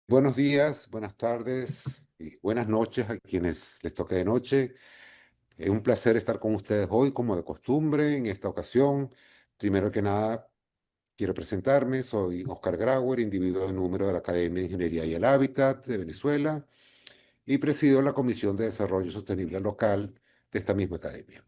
Buenos días, buenas tardes y buenas noches a quienes les toque de noche. Es un placer estar con ustedes hoy, como de costumbre, en esta ocasión. Primero que nada, quiero presentarme. Soy Oscar Grauer, individuo de número de la Academia de Ingeniería y el Hábitat de Venezuela y presido la Comisión de Desarrollo Sostenible Local de esta misma academia.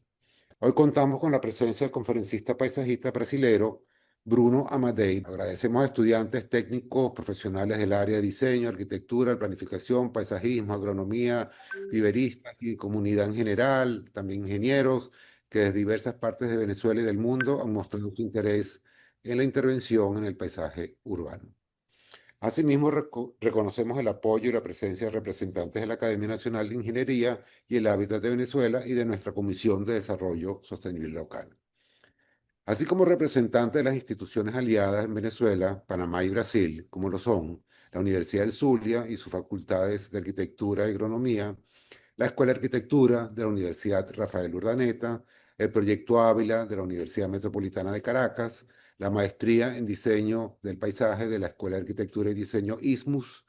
Hoy contamos con la presencia del conferencista paisajista brasilero Bruno Amadei. Agradecemos a estudiantes técnicos, profesionales del área de diseño, arquitectura, planificación, paisajismo, agronomía, viveristas y comunidad en general, también ingenieros que desde diversas partes de Venezuela y del mundo han mostrado su interés en la intervención en el paisaje urbano. Asimismo, reconocemos el apoyo y la presencia de representantes de la Academia Nacional de Ingeniería y el Hábitat de Venezuela y de nuestra Comisión de Desarrollo Sostenible Local, así como representantes de las instituciones aliadas en Venezuela, Panamá y Brasil, como lo son la Universidad del Zulia y sus facultades de Arquitectura y Agronomía, la Escuela de Arquitectura de la Universidad Rafael Urdaneta, el Proyecto Ávila de la Universidad Metropolitana de Caracas, la Maestría en Diseño del Paisaje de la Escuela de Arquitectura y Diseño ISMUS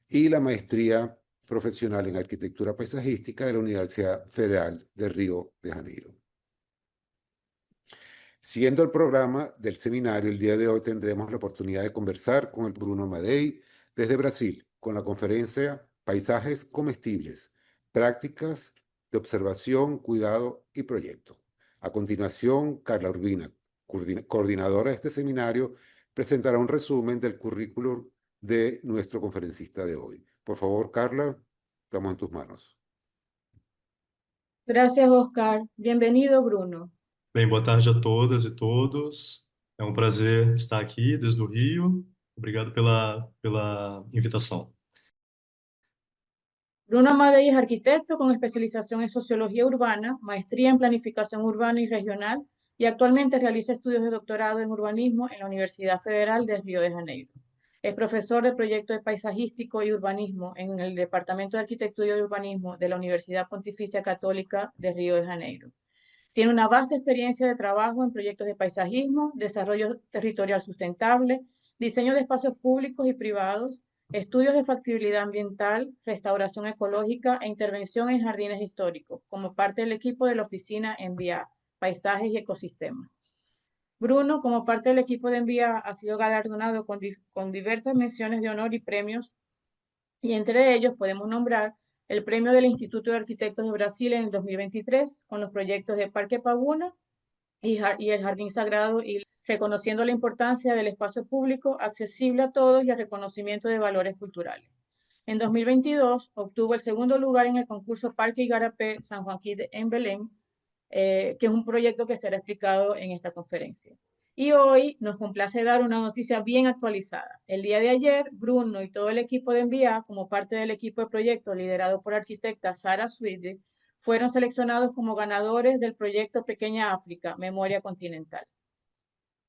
y la Maestría Profesional en Arquitectura Paisajística de la Universidad Federal de Río de Janeiro. Siguiendo el programa del seminario, el día de hoy tendremos la oportunidad de conversar con el Bruno Amadei desde Brasil, con la conferencia Paisajes Comestibles, Prácticas de Observación, Cuidado y Proyecto. A continuación, Carla Urbina, coordinadora de este seminario, presentará un resumen del currículum de nuestro conferencista de hoy. Por favor, Carla, estamos en tus manos. Gracias, Oscar. Bienvenido, Bruno. Bem, boa tarde a todas e todos. É um prazer estar aqui desde o Rio. Obrigado pela invitação. Bruno Amadei es arquitecto con especialización en sociología urbana, maestría en planificación urbana y regional, y actualmente realiza estudios de doctorado en urbanismo en la Universidad Federal de Río de Janeiro. Es profesor de proyectos de paisajístico y urbanismo en el Departamento de Arquitectura y Urbanismo de la Universidad Pontificia Católica de Río de Janeiro. Tiene una vasta experiencia de trabajo en proyectos de paisajismo, desarrollo territorial sustentable, diseño de espacios públicos y privados, estudios de factibilidad ambiental, restauración ecológica e intervención en jardines históricos, como parte del equipo de la oficina Envía, Paisajes y Ecosistemas. Bruno, como parte del equipo de Envía, ha sido galardonado con diversas menciones de honor y premios, y entre ellos podemos nombrar el premio del Instituto de Arquitectos de Brasil en el 2023 con los proyectos de Parque Pavuna y el Jardín Sagrado, y reconociendo la importancia del espacio público accesible a todos y el reconocimiento de valores culturales. En 2022 obtuvo el segundo lugar en el concurso Parque Igarapé San Joaquín en Belén, que es un proyecto que será explicado en esta conferencia. Y hoy nos complace dar una noticia bien actualizada. El día de ayer, Bruno y todo el equipo de Envía, como parte del equipo de proyecto liderado por arquitecta Sara Swede, fueron seleccionados como ganadores del proyecto Pequeña África, Memoria Continental.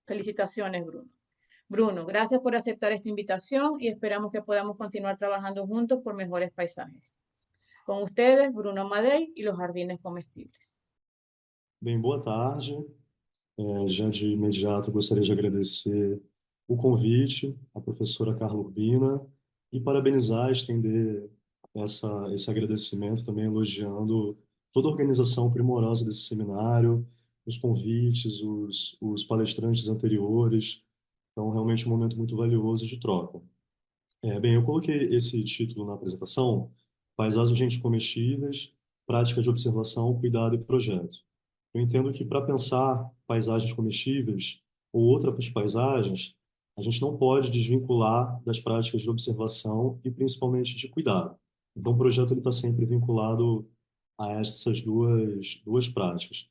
Felicitaciones, Bruno. Bruno, gracias por aceptar esta invitación y esperamos que podamos continuar trabajando juntos por mejores paisajes. Con ustedes, Bruno Amadei y los jardines comestibles. Bem, boa tarde. Já de imediato gostaria de agradecer o convite à professora Carla Urbina e parabenizar, estender esse agradecimento também elogiando toda a organização primorosa desse seminário, os convites, os palestrantes anteriores. Então, realmente um momento muito valioso de troca. Bem, eu coloquei esse título na apresentação, Paisagens Comestíveis, Prática de Observação, Cuidado e Projeto. Eu entendo que para pensar paisagens comestíveis ou outras paisagens, a gente não pode desvincular das práticas de observação e principalmente de cuidado. Então, o projeto está sempre vinculado a essas duas práticas.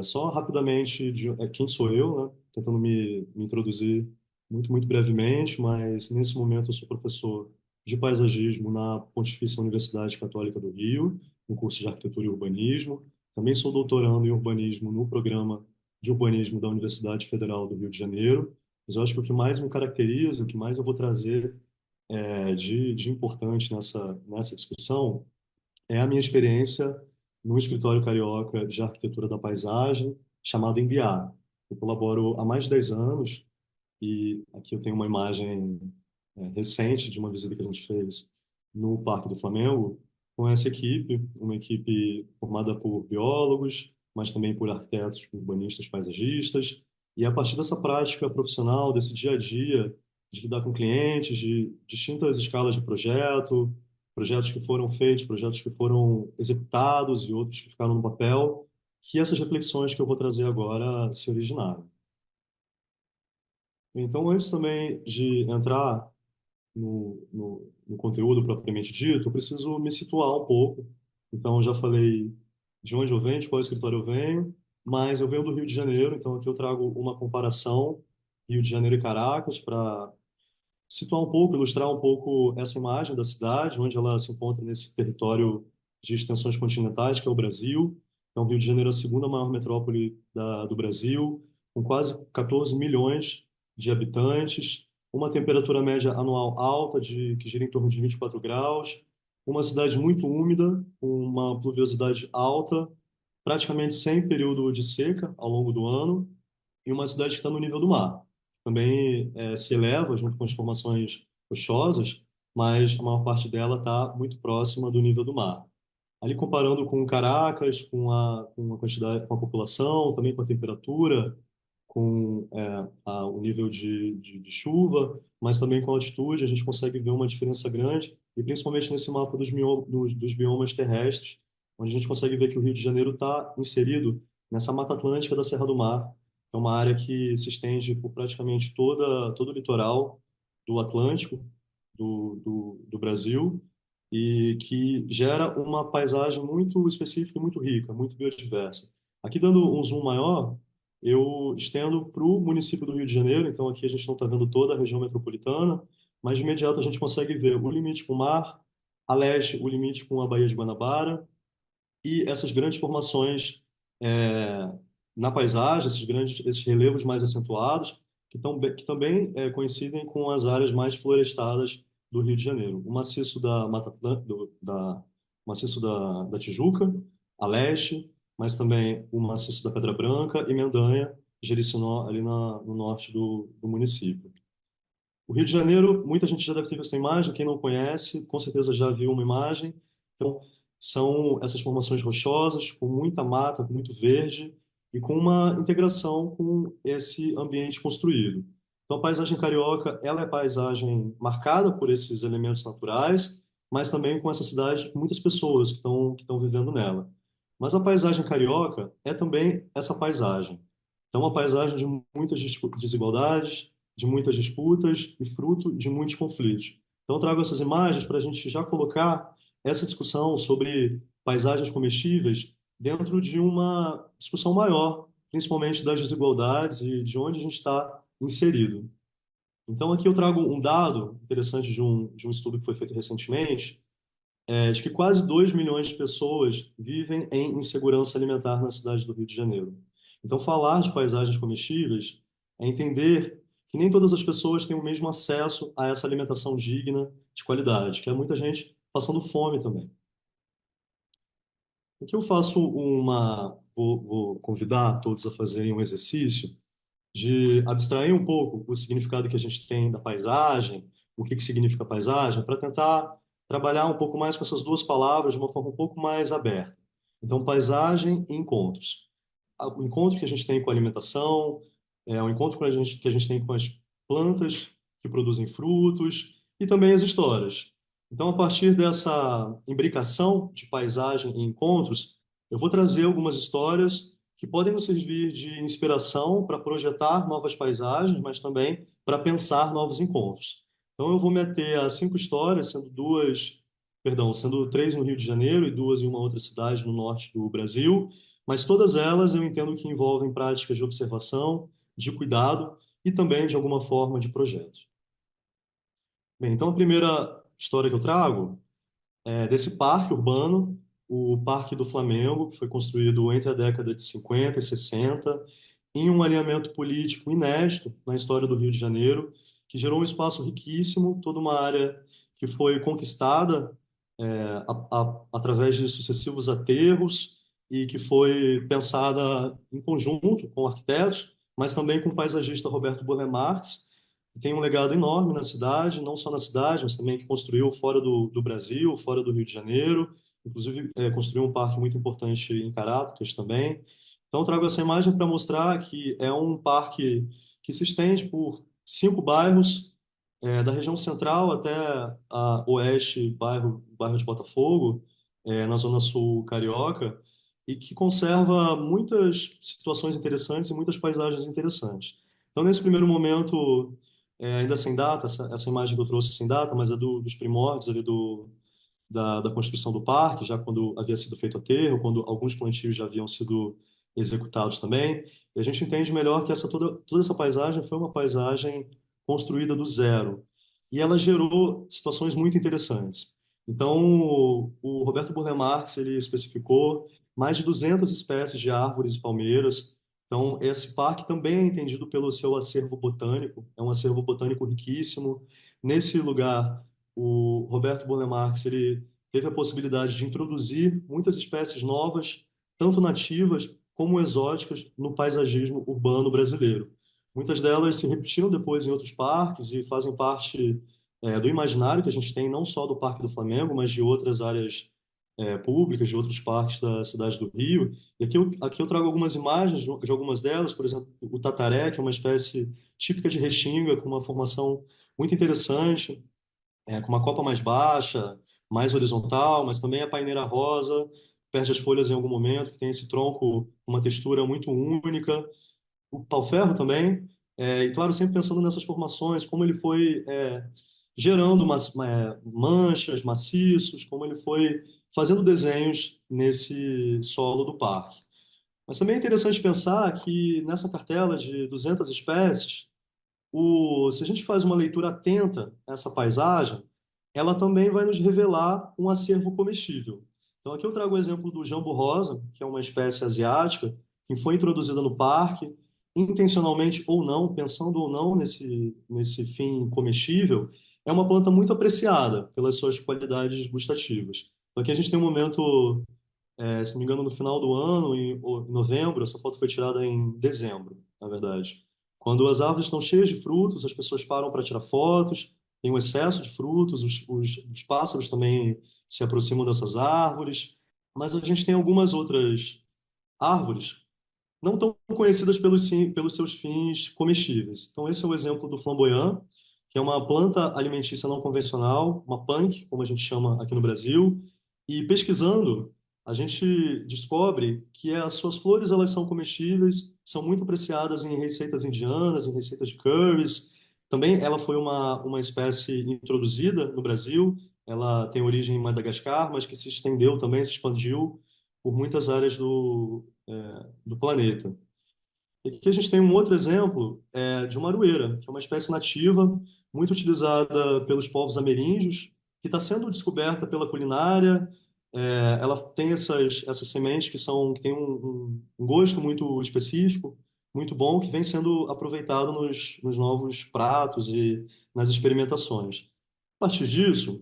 Só rapidamente, quem sou eu, né? Tentando me introduzir muito brevemente, mas nesse momento eu sou professor de paisagismo na Pontifícia Universidade Católica do Rio, no curso de Arquitetura e Urbanismo. Também sou doutorando em urbanismo no programa de urbanismo da Universidade Federal do Rio de Janeiro. Mas eu acho que o que mais me caracteriza, o que mais eu vou trazer de importante nessa discussão é a minha experiência no escritório carioca de arquitetura da paisagem, chamado Embiá. Eu colaboro há mais de 10 anos e aqui eu tenho uma imagem recente de uma visita que a gente fez no Parque do Flamengo com essa equipe, uma equipe formada por biólogos, mas também por arquitetos, urbanistas, paisagistas, e a partir dessa prática profissional, desse dia a dia, de lidar com clientes de distintas escalas de projeto, projetos que foram feitos, projetos que foram executados e outros que ficaram no papel, que essas reflexões que eu vou trazer agora se originaram. Então, antes também de entrar no conteúdo propriamente dito, eu preciso me situar um pouco. Então, eu já falei de onde eu venho, de qual escritório eu venho, mas eu venho do Rio de Janeiro, então aqui eu trago uma comparação Rio de Janeiro e Caracas para situar um pouco, ilustrar um pouco essa imagem da cidade, onde ela se encontra nesse território de extensões continentais, que é o Brasil. Então, Rio de Janeiro é a segunda maior metrópole do Brasil, com quase 14 milhões de habitantes, uma temperatura média anual alta, que gira em torno de 24 graus, uma cidade muito úmida, com uma pluviosidade alta, praticamente sem período de seca ao longo do ano, e uma cidade que está no nível do mar. Também se eleva junto com as formações rochosas, mas a maior parte dela está muito próxima do nível do mar. Ali comparando com Caracas, com a quantidade, com a população, também com a temperatura, com o nível de chuva, mas também com a altitude, a gente consegue ver uma diferença grande, e principalmente nesse mapa dos biomas terrestres, onde a gente consegue ver que o Rio de Janeiro está inserido nessa Mata Atlântica da Serra do Mar, que é uma área que se estende por praticamente todo o litoral do Atlântico, do Brasil, e que gera uma paisagem muito específica e muito rica, muito biodiversa. Aqui, dando um zoom maior, eu estendo para o município do Rio de Janeiro, então aqui a gente não está vendo toda a região metropolitana, mas de imediato a gente consegue ver o limite com o mar, a leste o limite com a Baía de Guanabara, e essas grandes formações é, na paisagem, esses relevos mais acentuados, que também coincidem com as áreas mais florestadas do Rio de Janeiro. O maciço da Mata o maciço da Tijuca, a leste, mas também o maciço da Pedra Branca e Mendanha, Jericinó, ali no norte do município. O Rio de Janeiro, muita gente já deve ter visto a imagem, quem não conhece, com certeza já viu uma imagem. Então, são essas formações rochosas, com muita mata, com muito verde e com uma integração com esse ambiente construído. Então, a paisagem carioca, ela é paisagem marcada por esses elementos naturais, mas também com essa cidade, com muitas pessoas que estão vivendo nela. Mas a paisagem carioca é também essa paisagem. Então, uma paisagem de muitas desigualdades, de muitas disputas e fruto de muitos conflitos. Então, eu trago essas imagens para a gente já colocar essa discussão sobre paisagens comestíveis dentro de uma discussão maior, principalmente das desigualdades e de onde a gente está inserido. Então, aqui eu trago um dado interessante de um estudo que foi feito recentemente, de que quase 2 milhões de pessoas vivem em insegurança alimentar na cidade do Rio de Janeiro. Então, falar de paisagens comestíveis é entender que nem todas as pessoas têm o mesmo acesso a essa alimentação digna, de qualidade, que é muita gente passando fome também. Aqui eu faço vou convidar todos a fazerem um exercício de abstrair um pouco o significado que a gente tem da paisagem, o que significa paisagem, para tentar trabalhar um pouco mais com essas duas palavras de uma forma um pouco mais aberta. Então, paisagem e encontros. O encontro que a gente tem com a alimentação, o encontro que a gente tem com as plantas que produzem frutos e também as histórias. Então, a partir dessa imbricação de paisagem e encontros, eu vou trazer algumas histórias que podem nos servir de inspiração para projetar novas paisagens, mas também para pensar novos encontros. Então, eu vou meter a 5 histórias, sendo 3 no Rio de Janeiro e 2 em uma outra cidade no norte do Brasil, mas todas elas eu entendo que envolvem práticas de observação, de cuidado e também, de alguma forma, de projeto. Bem, então a primeira história que eu trago desse parque urbano, o Parque do Flamengo, que foi construído entre a década de 50 e 60, em um alinhamento político inédito na história do Rio de Janeiro, que gerou um espaço riquíssimo, toda uma área que foi conquistada através de sucessivos aterros e que foi pensada em conjunto com arquitetos, mas também com o paisagista Roberto Burle Marx, tem um legado enorme na cidade, não só na cidade, mas também que construiu fora do Brasil, fora do Rio de Janeiro. Inclusive, construiu um parque muito importante em Caracas também. Então, eu trago essa imagem para mostrar que é um parque que se estende por 5 bairros, da região central até a oeste, bairro de Botafogo, na zona sul carioca, e que conserva muitas situações interessantes e muitas paisagens interessantes. Então, nesse primeiro momento, ainda sem data, essa imagem que eu trouxe sem data, mas é dos primórdios ali da construção do parque, já quando havia sido feito o aterro, quando alguns plantios já haviam sido executados também. E a gente entende melhor que toda essa paisagem foi uma paisagem construída do zero. E ela gerou situações muito interessantes. Então, o Roberto Burle Marx, ele especificou mais de 200 espécies de árvores e palmeiras. Então, esse parque também é entendido pelo seu acervo botânico, é um acervo botânico riquíssimo. Nesse lugar, o Roberto Burle Marx ele teve a possibilidade de introduzir muitas espécies novas, tanto nativas como exóticas, no paisagismo urbano brasileiro. Muitas delas se repetiram depois em outros parques e fazem parte, do imaginário que a gente tem, não só do Parque do Flamengo, mas de outras áreas, públicas, de outros parques da cidade do Rio. E aqui eu trago algumas imagens de algumas delas, por exemplo, o tataré, que é uma espécie típica de Restinga, com uma formação muito interessante, com uma copa mais baixa, mais horizontal, mas também a paineira rosa, perde as folhas em algum momento, que tem esse tronco, uma textura muito única. O pau-ferro também, e claro, sempre pensando nessas formações, como ele foi gerando manchas, maciços, como ele foi fazendo desenhos nesse solo do parque. Mas também é interessante pensar que nessa cartela de 200 espécies, se a gente faz uma leitura atenta a essa paisagem, ela também vai nos revelar um acervo comestível. Então, aqui eu trago o exemplo do jambo rosa, que é uma espécie asiática, que foi introduzida no parque, intencionalmente ou não, pensando ou não nesse fim comestível. É uma planta muito apreciada pelas suas qualidades gustativas. Então, aqui a gente tem um momento, se não me engano, no final do ano, em novembro. Essa foto foi tirada em dezembro, na verdade. Quando as árvores estão cheias de frutos, as pessoas param para tirar fotos, tem um excesso de frutos, os pássaros também se aproximam dessas árvores, mas a gente tem algumas outras árvores não tão conhecidas pelos seus fins comestíveis. Então, esse é o exemplo do flamboyant, que é uma planta alimentícia não convencional, uma punk, como a gente chama aqui no Brasil. E pesquisando, a gente descobre que as suas flores elas são comestíveis, são muito apreciadas em receitas indianas, em receitas de curries. Também ela foi uma espécie introduzida no Brasil. Ela tem origem em Madagascar, mas que se estendeu também, se expandiu por muitas áreas do planeta. E aqui a gente tem um outro exemplo, de uma aroeira, que é uma espécie nativa, muito utilizada pelos povos ameríndios, que está sendo descoberta pela culinária. Ela tem essas sementes que têm um gosto muito específico, muito bom, que vem sendo aproveitado nos novos pratos e nas experimentações. A partir disso,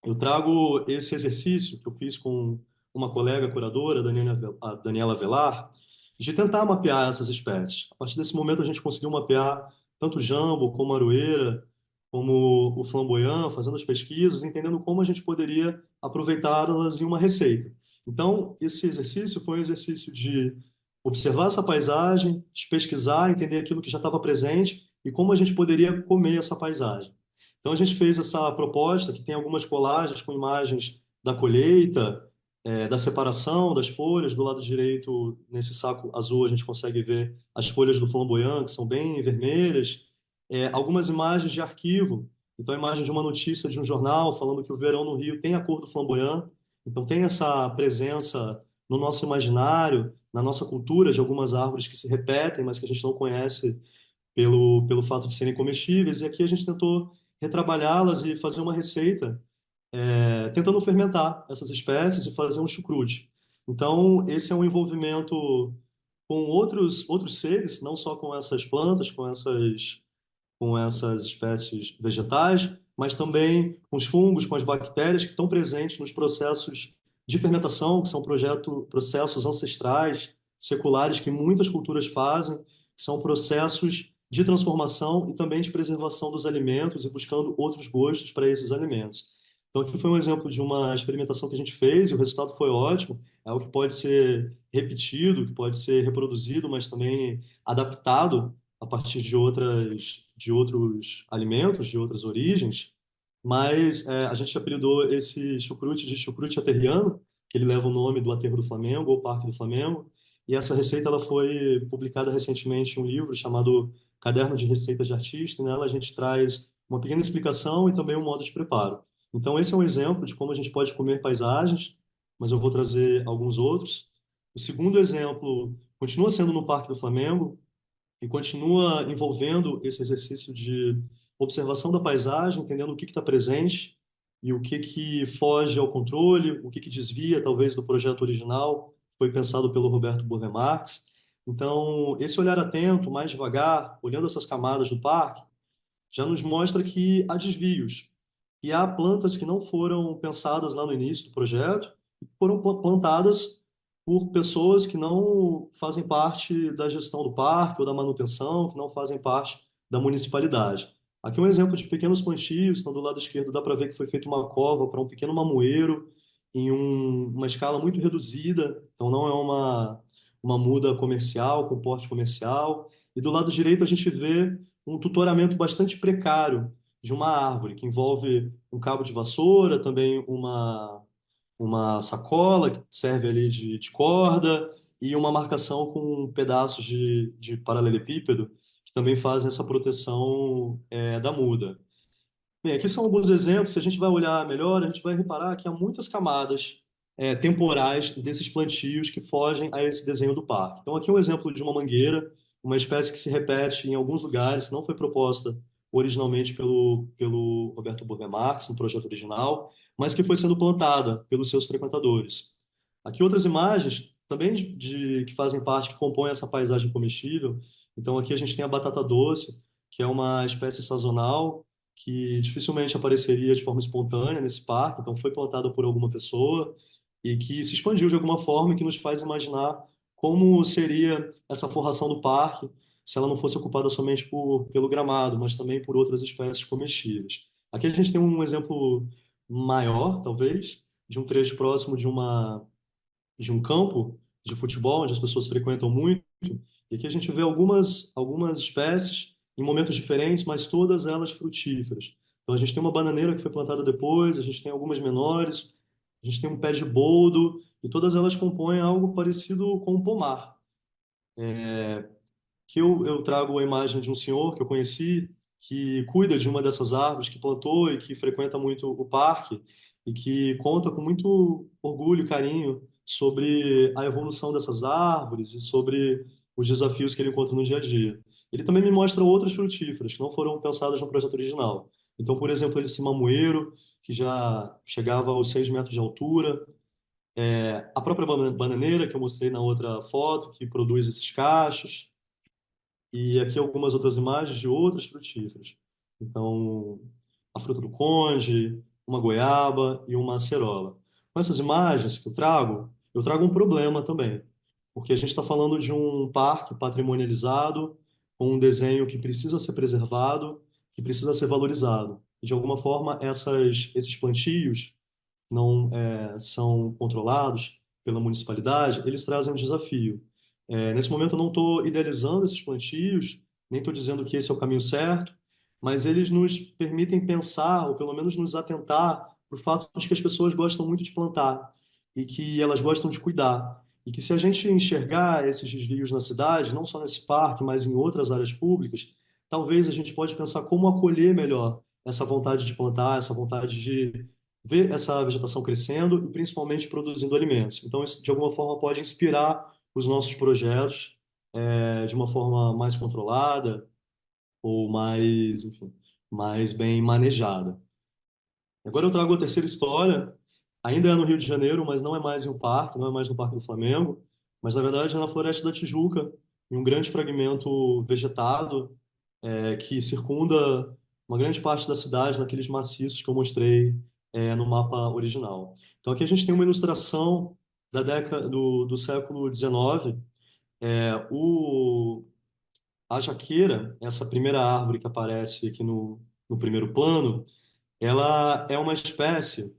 eu trago esse exercício que eu fiz com uma colega curadora, a Daniela Velar, de tentar mapear essas espécies. A partir desse momento, a gente conseguiu mapear tanto o jambo, como a aroeira, como o flamboyant, fazendo as pesquisas, entendendo como a gente poderia aproveitá-las em uma receita. Então, esse exercício foi um exercício de observar essa paisagem, de pesquisar, entender aquilo que já estava presente e como a gente poderia comer essa paisagem. Então a gente fez essa proposta que tem algumas colagens com imagens da colheita, da separação das folhas. Do lado direito, nesse saco azul, a gente consegue ver as folhas do flamboyant, que são bem vermelhas. Algumas imagens de arquivo. Então, a imagem de uma notícia de um jornal falando que o verão no Rio tem a cor do flamboyant. Então, tem essa presença no nosso imaginário, na nossa cultura, de algumas árvores que se repetem, mas que a gente não conhece pelo fato de serem comestíveis. E aqui a gente tentou retrabalhá-las e fazer uma receita, tentando fermentar essas espécies e fazer um chucrute. Então, esse é um envolvimento com outros seres, não só com essas plantas, com essas espécies vegetais, mas também com os fungos, com as bactérias que estão presentes nos processos de fermentação, que são processos ancestrais, seculares, que muitas culturas fazem, que são processos de transformação e também de preservação dos alimentos e buscando outros gostos para esses alimentos. Então, aqui foi um exemplo de uma experimentação que a gente fez e o resultado foi ótimo. É algo que pode ser repetido, que pode ser reproduzido, mas também adaptado a partir de outros alimentos, de outras origens. Mas a gente apelidou esse chucrute de chucrute aterriano, que ele leva o nome do Aterro do Flamengo ou Parque do Flamengo. E essa receita ela foi publicada recentemente em um livro chamado Caderno de Receitas de Artista, e nela a gente traz uma pequena explicação e também um modo de preparo. Então, esse é um exemplo de como a gente pode comer paisagens, mas eu vou trazer alguns outros. O segundo exemplo continua sendo no Parque do Flamengo e continua envolvendo esse exercício de observação da paisagem, entendendo o que está presente e o que foge ao controle, o que desvia, talvez, do projeto original, que foi pensado pelo Roberto Burle Marx. Então, esse olhar atento, mais devagar, olhando essas camadas do parque, já nos mostra que há desvios, que há plantas que não foram pensadas lá no início do projeto, e foram plantadas por pessoas que não fazem parte da gestão do parque ou da manutenção, que não fazem parte da municipalidade. Aqui um exemplo de pequenos plantios, então do lado esquerdo dá para ver que foi feita uma cova para um pequeno mamoeiro em uma escala muito reduzida, então não é uma muda comercial, com porte comercial. E do lado direito a gente vê um tutoramento bastante precário de uma árvore, que envolve um cabo de vassoura, também uma sacola que serve ali de corda e uma marcação com pedaços de paralelepípedo que também fazem essa proteção da muda. Bem, aqui são alguns exemplos. Se a gente vai olhar melhor, a gente vai reparar que há muitas camadas temporais desses plantios que fogem a esse desenho do parque. Então, aqui é um exemplo de uma mangueira, uma espécie que se repete em alguns lugares, que não foi proposta originalmente pelo Roberto Burle Marx, no projeto original, mas que foi sendo plantada pelos seus frequentadores. Aqui outras imagens, também que fazem parte, que compõem essa paisagem comestível. Então, aqui a gente tem a batata doce, que é uma espécie sazonal, que dificilmente apareceria de forma espontânea nesse parque, então foi plantada por alguma pessoa e que se expandiu de alguma forma e que nos faz imaginar como seria essa forração do parque se ela não fosse ocupada somente pelo gramado, mas também por outras espécies comestíveis. Aqui a gente tem um exemplo maior, talvez, de um trecho próximo de um campo de futebol, onde as pessoas frequentam muito, e aqui a gente vê algumas espécies em momentos diferentes, mas todas elas frutíferas. Então a gente tem uma bananeira que foi plantada depois, a gente tem algumas menores, a gente tem um pé de boldo, e todas elas compõem algo parecido com um pomar. Que eu trago a imagem de um senhor que eu conheci, que cuida de uma dessas árvores, que plantou e que frequenta muito o parque, e que conta com muito orgulho e carinho sobre a evolução dessas árvores e sobre os desafios que ele encontra no dia a dia. Ele também me mostra outras frutíferas que não foram pensadas no projeto original. Então, por exemplo, esse mamoeiro, que já chegava aos 6 metros de altura, a própria bananeira, que eu mostrei na outra foto, que produz esses cachos, e aqui algumas outras imagens de outras frutíferas. Então, a fruta do conde, uma goiaba e uma acerola. Com essas imagens que eu trago um problema também, porque a gente está falando de um parque patrimonializado, com um desenho que precisa ser preservado, que precisa ser valorizado. E, de alguma forma, esses plantios não são controlados pela municipalidade, eles trazem um desafio. Nesse momento, eu não estou idealizando esses plantios, nem estou dizendo que esse é o caminho certo, mas eles nos permitem pensar, ou pelo menos nos atentar, para o fato de que as pessoas gostam muito de plantar e que elas gostam de cuidar. E que se a gente enxergar esses desvios na cidade, não só nesse parque, mas em outras áreas públicas, talvez a gente pode pensar como acolher melhor essa vontade de plantar, essa vontade de ver essa vegetação crescendo e principalmente produzindo alimentos. Então, isso de alguma forma pode inspirar os nossos projetos de uma forma mais controlada ou mais, enfim, mais bem manejada. Agora eu trago a terceira história, ainda é no Rio de Janeiro, mas não é mais em um parque, não é mais no Parque do Flamengo, mas na verdade é na Floresta da Tijuca, em um grande fragmento vegetado que circunda uma grande parte da cidade naqueles maciços que eu mostrei no mapa original. Então aqui a gente tem uma ilustração da década do século XIX. O A jaqueira, essa primeira árvore que aparece aqui no primeiro plano, ela é uma espécie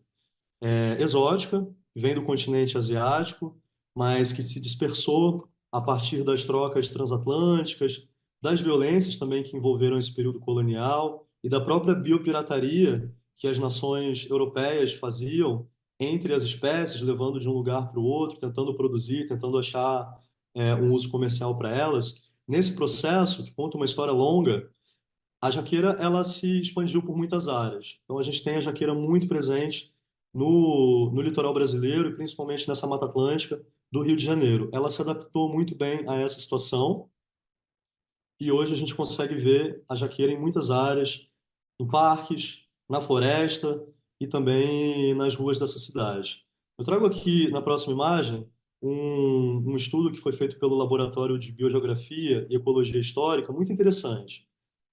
exótica, vem do continente asiático, mas que se dispersou a partir das trocas transatlânticas, das violências também que envolveram esse período colonial e da própria biopirataria que as nações europeias faziam entre as espécies, levando de um lugar para o outro, tentando produzir, tentando achar um uso comercial para elas. Nesse processo, que conta uma história longa, a jaqueira ela se expandiu por muitas áreas. Então a gente tem a jaqueira muito presente no litoral brasileiro e principalmente nessa Mata Atlântica do Rio de Janeiro. Ela se adaptou muito bem a essa situação e hoje a gente consegue ver a jaqueira em muitas áreas, em parques, na floresta e também nas ruas dessa cidade. Eu trago aqui na próxima imagem um estudo que foi feito pelo Laboratório de Biogeografia e Ecologia Histórica, muito interessante,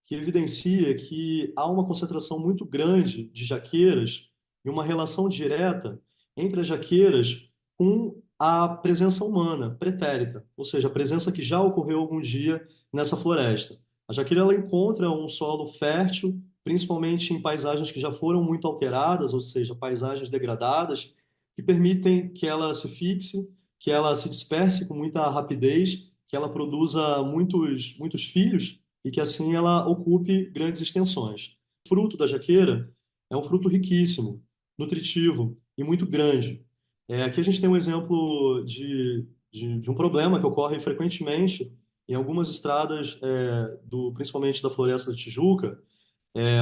que evidencia que há uma concentração muito grande de jaqueiras e uma relação direta entre as jaqueiras com a presença humana pretérita, ou seja, a presença que já ocorreu algum dia nessa floresta. A jaqueira ela encontra um solo fértil, principalmente em paisagens que já foram muito alteradas, ou seja, paisagens degradadas, que permitem que ela se fixe, que ela se disperse com muita rapidez, que ela produza muitos filhos e que assim ela ocupe grandes extensões. O fruto da jaqueira é um fruto riquíssimo, nutritivo e muito grande. Aqui a gente tem um exemplo de um problema que ocorre frequentemente em algumas estradas, principalmente da Floresta da Tijuca,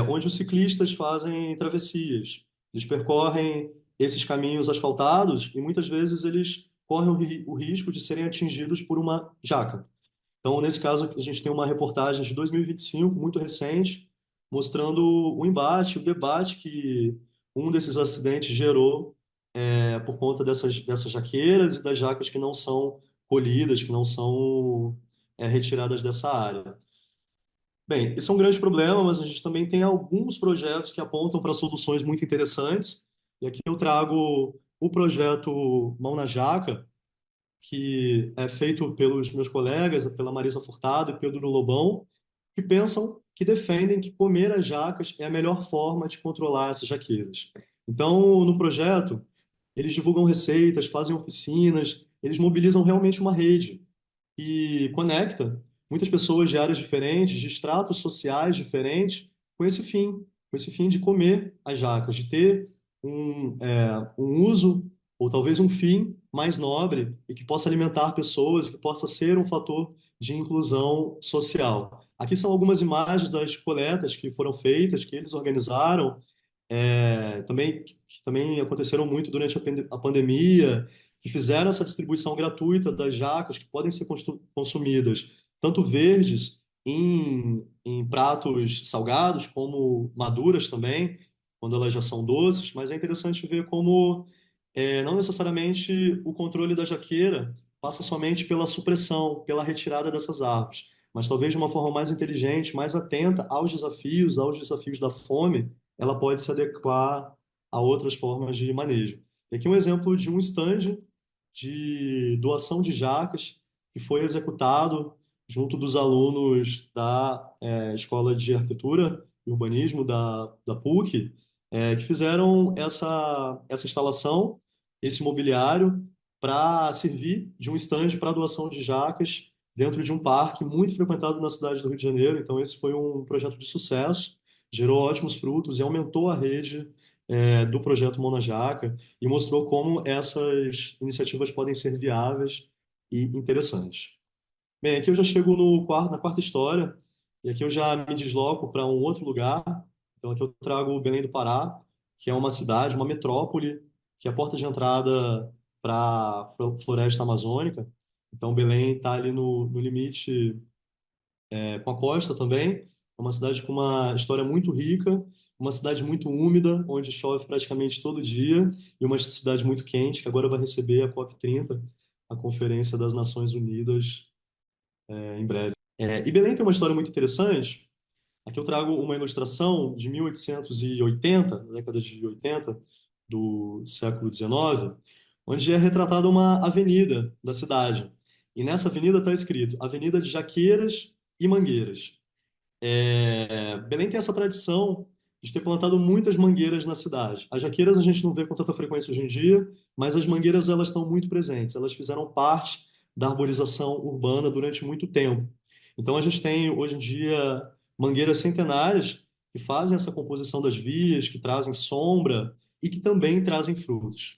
onde os ciclistas fazem travessias. Eles percorrem esses caminhos asfaltados e muitas vezes eles correm o risco de serem atingidos por uma jaca. Então, nesse caso, a gente tem uma reportagem de 2025, muito recente, mostrando o embate, o debate que um desses acidentes gerou por conta dessas jaqueiras e das jacas que não são colhidas, que não são retiradas dessa área. Bem, esse é um grande problema, mas a gente também tem alguns projetos que apontam para soluções muito interessantes. E aqui eu trago o projeto Mão na Jaca, que é feito pelos meus colegas, pela Marisa Furtado e Pedro Lobão, que pensam, que defendem que comer as jacas é a melhor forma de controlar essas jaqueiras. Então, no projeto, eles divulgam receitas, fazem oficinas, eles mobilizam realmente uma rede e conecta muitas pessoas de áreas diferentes, de estratos sociais diferentes, com esse fim de comer as jacas, de ter um uso ou talvez um fim mais nobre e que possa alimentar pessoas, que possa ser um fator de inclusão social. Aqui são algumas imagens das coletas que foram feitas, que eles organizaram, que também aconteceram muito durante a pandemia, que fizeram essa distribuição gratuita das jacas que podem ser consumidas, tanto verdes em pratos salgados, como maduras também, quando elas já são doces, mas é interessante ver como não necessariamente o controle da jaqueira passa somente pela supressão, pela retirada dessas árvores, mas talvez de uma forma mais inteligente, mais atenta aos desafios da fome, ela pode se adequar a outras formas de manejo. E aqui um exemplo de um stand de doação de jacas que foi executado junto dos alunos da Escola de Arquitetura e Urbanismo da PUC, que fizeram essa instalação, esse mobiliário, para servir de um stand para doação de jacas dentro de um parque muito frequentado na cidade do Rio de Janeiro. Então, esse foi um projeto de sucesso, gerou ótimos frutos e aumentou a rede do projeto Mão na Jaca e mostrou como essas iniciativas podem ser viáveis e interessantes. Bem, aqui eu já chego na quarta história, e aqui eu já me desloco para um outro lugar. Então, aqui eu trago Belém do Pará, que é uma cidade, uma metrópole, que é a porta de entrada para a floresta amazônica. Então, Belém está ali no limite com a costa também. É uma cidade com uma história muito rica, uma cidade muito úmida, onde chove praticamente todo dia, e uma cidade muito quente, que agora vai receber a COP30, a Conferência das Nações Unidas, em breve. E Belém tem uma história muito interessante. Aqui eu trago uma ilustração de 1880, da década de 80, do século XIX, onde é retratada uma avenida da cidade. E nessa avenida está escrito Avenida de Jaqueiras e mangueiras. Belém tem essa tradição de ter plantado muitas mangueiras na cidade. As jaqueiras a gente não vê com tanta frequência hoje em dia, mas as mangueiras elas estão muito presentes. Elas fizeram parte da arborização urbana durante muito tempo. Então a gente tem hoje em dia mangueiras centenárias que fazem essa composição das vias, que trazem sombra e que também trazem frutos.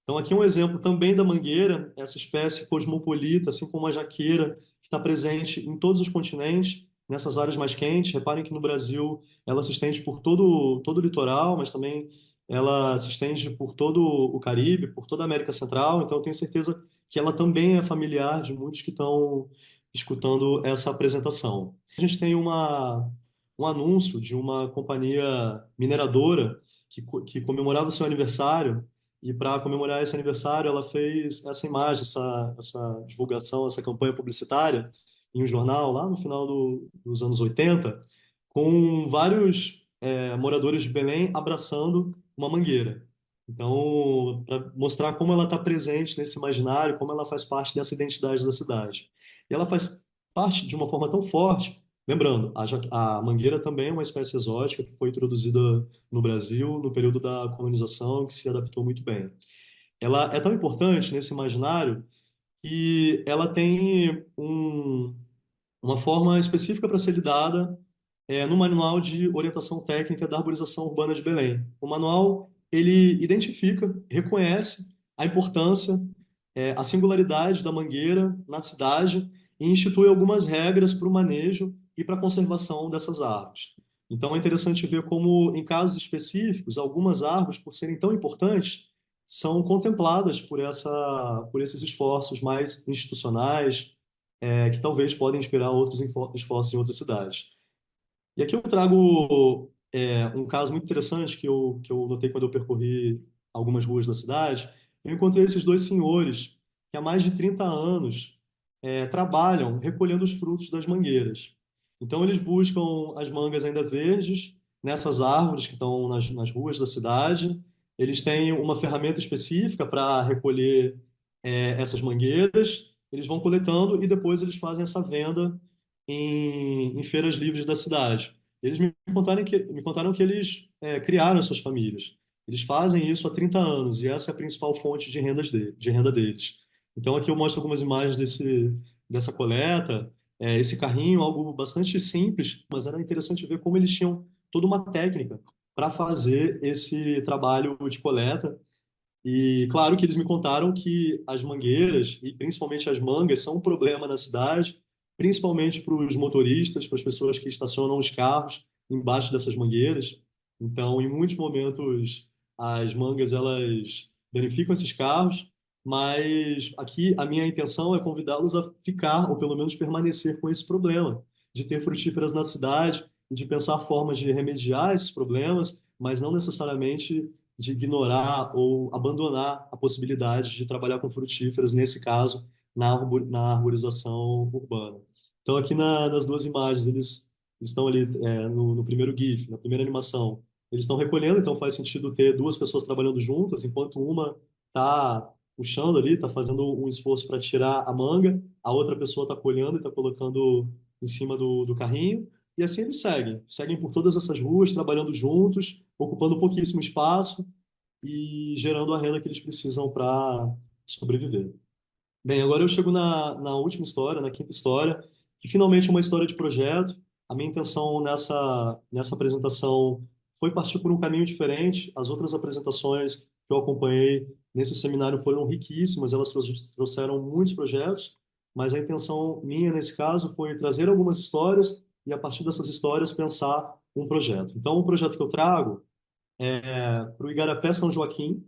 Então, aqui um exemplo também da mangueira, essa espécie cosmopolita, assim como a jaqueira, que está presente em todos os continentes, nessas áreas mais quentes. Reparem que no Brasil ela se estende por todo o litoral, mas também ela se estende por todo o Caribe, por toda a América Central. Então, eu tenho certeza que ela também é familiar de muitos que estão escutando essa apresentação. A gente tem um anúncio de uma companhia mineradora que comemorava o seu aniversário e para comemorar esse aniversário, ela fez essa imagem, essa divulgação, essa campanha publicitária em um jornal lá no final dos anos 80, com vários moradores de Belém abraçando uma mangueira. Então, para mostrar como ela está presente nesse imaginário, como ela faz parte dessa identidade da cidade. E ela faz parte de uma forma tão forte. Lembrando, a mangueira também é uma espécie exótica que foi introduzida no Brasil no período da colonização, que se adaptou muito bem. Ela é tão importante nesse imaginário que ela tem uma forma específica para ser lidada no Manual de Orientação Técnica da Arborização Urbana de Belém. O manual ele identifica, reconhece a importância, a singularidade da mangueira na cidade e institui algumas regras para o manejo e para a conservação dessas árvores. Então é interessante ver como, em casos específicos, algumas árvores, por serem tão importantes, são contempladas por esses esforços mais institucionais, que talvez podem inspirar outros esforços em outras cidades. E aqui eu trago um caso muito interessante que eu notei quando eu percorri algumas ruas da cidade. Eu encontrei esses dois senhores que há mais de 30 anos trabalham recolhendo os frutos das mangueiras. Então eles buscam as mangas ainda verdes nessas árvores que estão nas ruas da cidade. Eles têm uma ferramenta específica para recolher essas mangueiras. Eles vão coletando e depois eles fazem essa venda em feiras livres da cidade. Eles me contaram que eles criaram as suas famílias. Eles fazem isso há 30 anos e essa é a principal fonte de renda deles. Então aqui eu mostro algumas imagens dessa coleta, esse carrinho, algo bastante simples, mas era interessante ver como eles tinham toda uma técnica para fazer esse trabalho de coleta e claro que eles me contaram que as mangueiras, e principalmente as mangas, são um problema na cidade, principalmente para os motoristas, para as pessoas que estacionam os carros embaixo dessas mangueiras. Então, em muitos momentos, as mangas elas danificam esses carros, mas aqui a minha intenção é convidá-los a ficar, ou pelo menos permanecer com esse problema, de ter frutíferas na cidade e de pensar formas de remediar esses problemas, mas não necessariamente de ignorar ou abandonar a possibilidade de trabalhar com frutíferas, nesse caso, na arborização urbana. Então, aqui nas duas imagens, eles estão ali no primeiro GIF, na primeira animação, eles estão recolhendo, então faz sentido ter duas pessoas trabalhando juntas, enquanto uma está puxando ali, está fazendo um esforço para tirar a manga, a outra pessoa está colhendo e está colocando em cima do carrinho, e assim eles seguem por todas essas ruas, trabalhando juntos, ocupando pouquíssimo espaço e gerando a renda que eles precisam para sobreviver. Bem, agora eu chego na última história, na quinta história, que finalmente é uma história de projeto. A minha intenção nessa apresentação foi partir por um caminho diferente. As outras apresentações que eu acompanhei nesse seminário foram riquíssimas, elas trouxeram muitos projetos, mas a intenção minha nesse caso foi trazer algumas histórias e, a partir dessas histórias, pensar um projeto. Então, o projeto que eu trago para o Igarapé São Joaquim,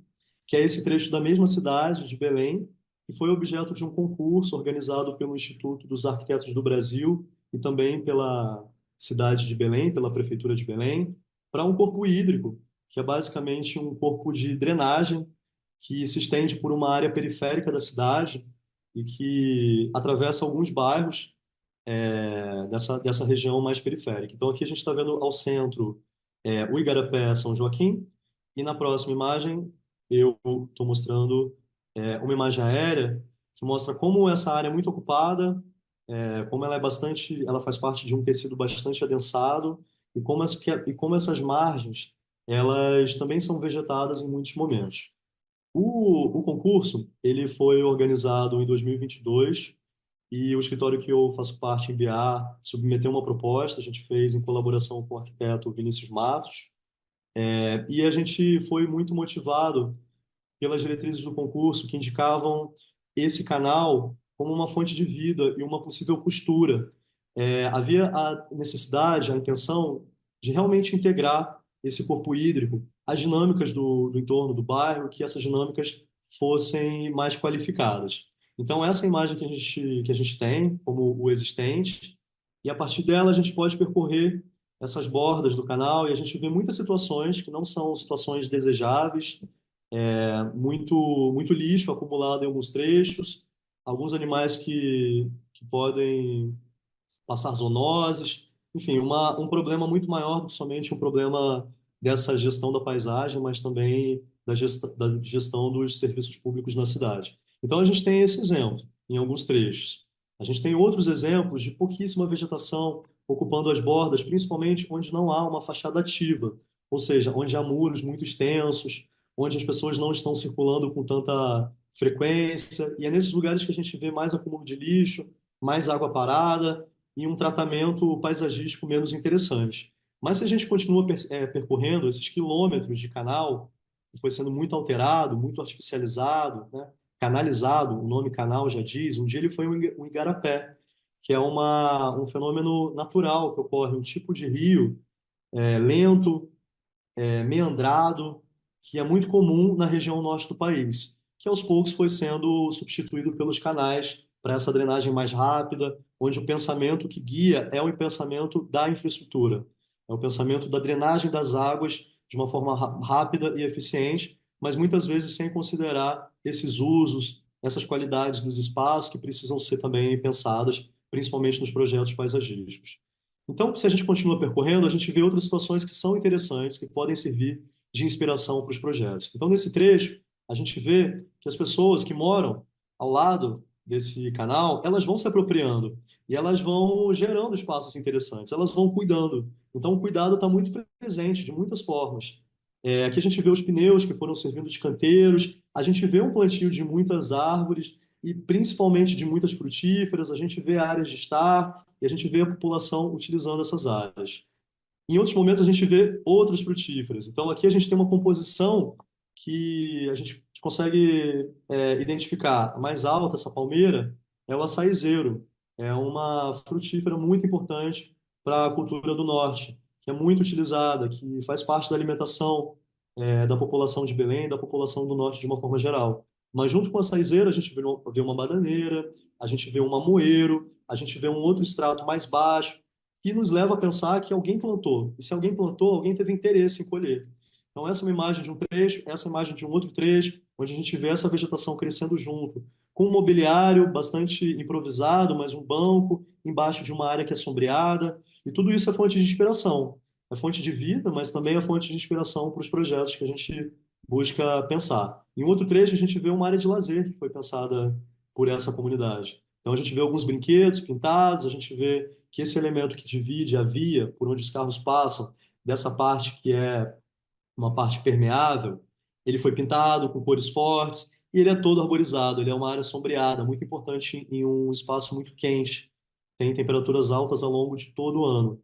que é esse trecho da mesma cidade de Belém, que foi objeto de um concurso organizado pelo Instituto dos Arquitetos do Brasil e também pela cidade de Belém, pela Prefeitura de Belém, para um corpo hídrico, que é basicamente um corpo de drenagem que se estende por uma área periférica da cidade e que atravessa alguns bairros dessa região mais periférica. Então, aqui a gente está vendo ao centro o Igarapé São Joaquim, e na próxima imagem eu estou mostrando uma imagem aérea que mostra como essa área é muito ocupada, como ela é bastante, ela faz parte de um tecido bastante adensado e como essas margens, elas também são vegetadas em muitos momentos. O concurso, ele foi organizado em 2022 e o escritório que eu faço parte, em BA, submeteu uma proposta, a gente fez em colaboração com o arquiteto Vinícius Matos, e a gente foi muito motivado pelas diretrizes do concurso que indicavam esse canal como uma fonte de vida e uma possível costura. Havia a necessidade, a intenção de realmente integrar esse corpo hídrico às dinâmicas do entorno do bairro, que essas dinâmicas fossem mais qualificadas. Então, essa é a imagem que a gente tem como o existente, e a partir dela a gente pode percorrer essas bordas do canal e a gente vê muitas situações que não são situações desejáveis, muito lixo acumulado em alguns trechos, alguns animais que podem passar zoonoses, enfim, um problema muito maior do que somente um problema dessa gestão da paisagem, mas também da gestão dos serviços públicos na cidade. Então, a gente tem esse exemplo em alguns trechos. A gente tem outros exemplos de pouquíssima vegetação ocupando as bordas, principalmente onde não há uma fachada ativa, ou seja, onde há muros muito extensos, onde as pessoas não estão circulando com tanta frequência, e é nesses lugares que a gente vê mais acúmulo de lixo, mais água parada, e um tratamento paisagístico menos interessante. Mas se a gente continua percorrendo esses quilômetros de canal, que foi sendo muito alterado, muito artificializado, né? Canalizado, o nome canal já diz, um dia ele foi um igarapé, que é um fenômeno natural que ocorre, um tipo de rio lento, meandrado, que é muito comum na região norte do país, que aos poucos foi sendo substituído pelos canais para essa drenagem mais rápida, onde o pensamento que guia é o pensamento da infraestrutura, é o pensamento da drenagem das águas de uma forma rápida e eficiente, mas muitas vezes sem considerar esses usos, essas qualidades dos espaços que precisam ser também pensadas, principalmente nos projetos paisagísticos. Então, se a gente continua percorrendo, a gente vê outras situações que são interessantes, que podem servir de inspiração para os projetos. Então, nesse trecho, a gente vê que as pessoas que moram ao lado desse canal, elas vão se apropriando e elas vão gerando espaços interessantes, elas vão cuidando. Então, o cuidado está muito presente de muitas formas. Aqui a gente vê os pneus que foram servindo de canteiros, a gente vê um plantio de muitas árvores e principalmente de muitas frutíferas, a gente vê áreas de estar e a gente vê a população utilizando essas áreas. Em outros momentos, a gente vê outras frutíferas. Então, aqui a gente tem uma composição que a gente consegue identificar. A mais alta, essa palmeira, é o açaizeiro. É uma frutífera muito importante para a cultura do norte, que é muito utilizada, que faz parte da alimentação da população de Belém, da população do norte de uma forma geral. Mas junto com a açaizeira, a gente vê uma bananeira, a gente vê um mamoeiro, a gente vê um outro extrato mais baixo, que nos leva a pensar que alguém plantou. E se alguém plantou, alguém teve interesse em colher. Então, essa é uma imagem de um trecho, essa é uma imagem de um outro trecho, onde a gente vê essa vegetação crescendo junto, com um mobiliário bastante improvisado, mas um banco embaixo de uma área que é sombreada. E tudo isso é fonte de inspiração. É fonte de vida, mas também é fonte de inspiração para os projetos que a gente busca pensar. Em outro trecho, a gente vê uma área de lazer que foi pensada por essa comunidade. Então, a gente vê alguns brinquedos pintados, a gente vê que esse elemento que divide a via por onde os carros passam, dessa parte que é uma parte permeável, ele foi pintado com cores fortes e ele é todo arborizado, ele é uma área sombreada, muito importante em um espaço muito quente, tem temperaturas altas ao longo de todo o ano.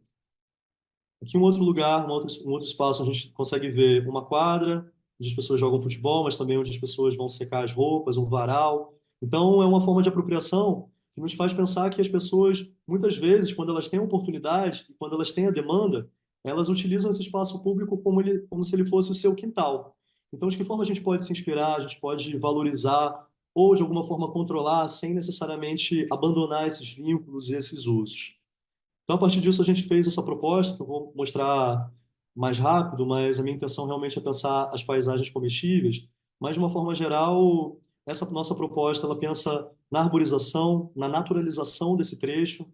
Aqui um outro lugar, um outro espaço, a gente consegue ver uma quadra, onde as pessoas jogam futebol, mas também onde as pessoas vão secar as roupas, um varal. Então, é uma forma de apropriação que nos faz pensar que as pessoas, muitas vezes, quando elas têm a oportunidade, quando elas têm a demanda, elas utilizam esse espaço público como se ele fosse o seu quintal. Então, de que forma a gente pode se inspirar, a gente pode valorizar ou, de alguma forma, controlar sem necessariamente abandonar esses vínculos e esses usos. Então, a partir disso, a gente fez essa proposta, que eu vou mostrar mais rápido, mas a minha intenção realmente é pensar as paisagens comestíveis. Mas, de uma forma geral, essa nossa proposta, ela pensa na arborização, na naturalização desse trecho.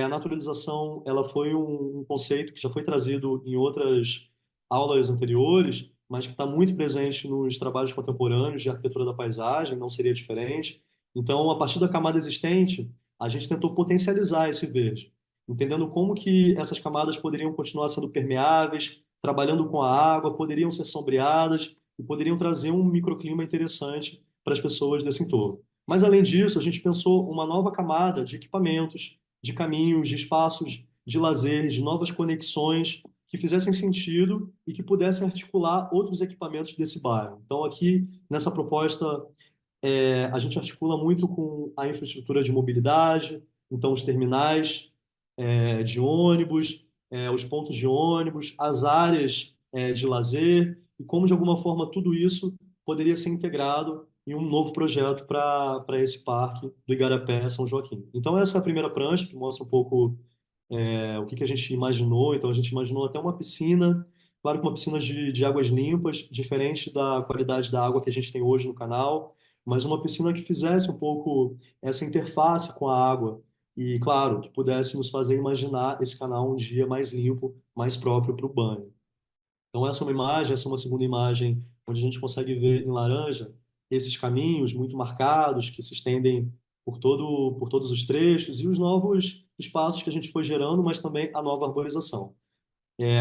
A naturalização, ela foi um conceito que já foi trazido em outras aulas anteriores, mas que está muito presente nos trabalhos contemporâneos de arquitetura da paisagem, não seria diferente. Então, a partir da camada existente, a gente tentou potencializar esse verde, entendendo como que essas camadas poderiam continuar sendo permeáveis, trabalhando com a água, poderiam ser sombreadas e poderiam trazer um microclima interessante para as pessoas desse entorno. Mas, além disso, a gente pensou uma nova camada de equipamentos, de caminhos, de espaços de lazer, de novas conexões que fizessem sentido e que pudessem articular outros equipamentos desse bairro. Então, aqui, nessa proposta, a gente articula muito com a infraestrutura de mobilidade, então os terminais de ônibus, os pontos de ônibus, as áreas de lazer, e como, de alguma forma, tudo isso poderia ser integrado em um novo projeto para esse parque do Igarapé São Joaquim. Então, essa é a primeira prancha, que mostra um pouco o que que a gente imaginou. Então, a gente imaginou até uma piscina, claro que uma piscina de águas limpas, diferente da qualidade da água que a gente tem hoje no canal, mas uma piscina que fizesse um pouco essa interface com a água e, claro, que pudesse nos fazer imaginar esse canal um dia mais limpo, mais próprio para o banho. Então, essa é uma imagem, essa é uma segunda imagem, onde a gente consegue ver em laranja esses caminhos muito marcados que se estendem por todos os trechos e os novos espaços que a gente foi gerando, mas também a nova arborização.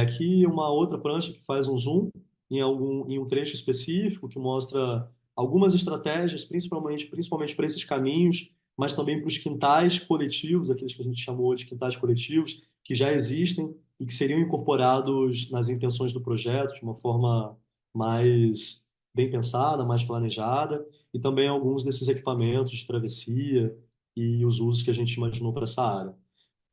Aqui uma outra prancha que faz um zoom em um trecho específico que mostra algumas estratégias, principalmente para esses caminhos, mas também para os quintais coletivos, aqueles que a gente chamou de quintais coletivos, que já existem e que seriam incorporados nas intenções do projeto de uma forma mais bem pensada, mais planejada, e também alguns desses equipamentos de travessia e os usos que a gente imaginou para essa área.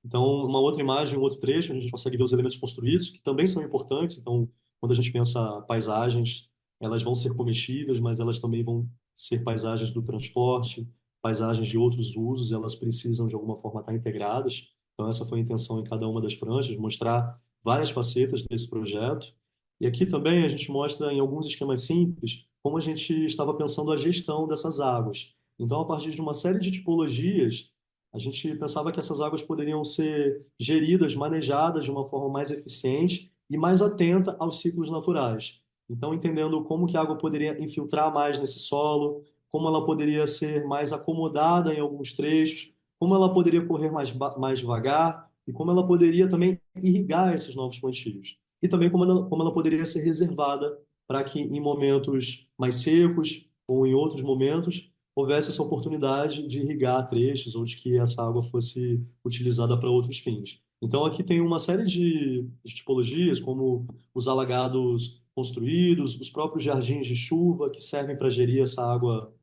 Então, uma outra imagem, um outro trecho, onde a gente consegue ver os elementos construídos, que também são importantes. Então, quando a gente pensa paisagens, elas vão ser comestíveis, mas elas também vão ser paisagens do transporte, paisagens de outros usos, elas precisam, de alguma forma, estar integradas. Então, essa foi a intenção em cada uma das pranchas, mostrar várias facetas desse projeto. E aqui também a gente mostra, em alguns esquemas simples, como a gente estava pensando a gestão dessas águas. Então, a partir de uma série de tipologias, a gente pensava que essas águas poderiam ser geridas, manejadas de uma forma mais eficiente e mais atenta aos ciclos naturais. Então, entendendo como que a água poderia infiltrar mais nesse solo, como ela poderia ser mais acomodada em alguns trechos, como ela poderia correr mais devagar e como ela poderia também irrigar esses novos plantios. E também como ela poderia ser reservada para que em momentos mais secos ou em outros momentos houvesse essa oportunidade de irrigar trechos ou de que essa água fosse utilizada para outros fins. Então, aqui tem uma série de tipologias, como os alagados construídos, os próprios jardins de chuva, que servem para gerir essa água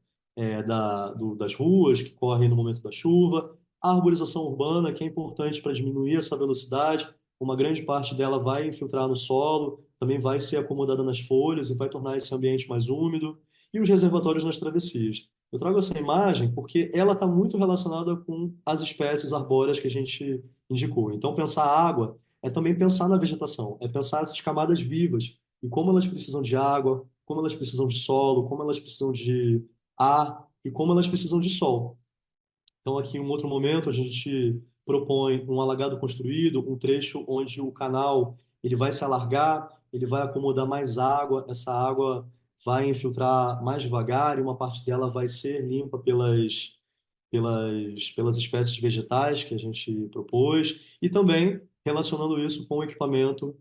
das ruas, que correm no momento da chuva, a arborização urbana, que é importante para diminuir essa velocidade. Uma grande parte dela vai infiltrar no solo, também vai ser acomodada nas folhas e vai tornar esse ambiente mais úmido. E os reservatórios nas travessias. Eu trago essa imagem porque ela está muito relacionada com as espécies arbóreas que a gente indicou. Então, pensar a água é também pensar na vegetação, é pensar essas camadas vivas e como elas precisam de água, como elas precisam de solo, como elas precisam de ar e como elas precisam de sol. Então, aqui, em um outro momento, a gente propõe um alagado construído, um trecho onde o canal ele vai se alargar, ele vai acomodar mais água, essa água vai infiltrar mais devagar e uma parte dela vai ser limpa pelas espécies vegetais que a gente propôs e também relacionando isso com o equipamento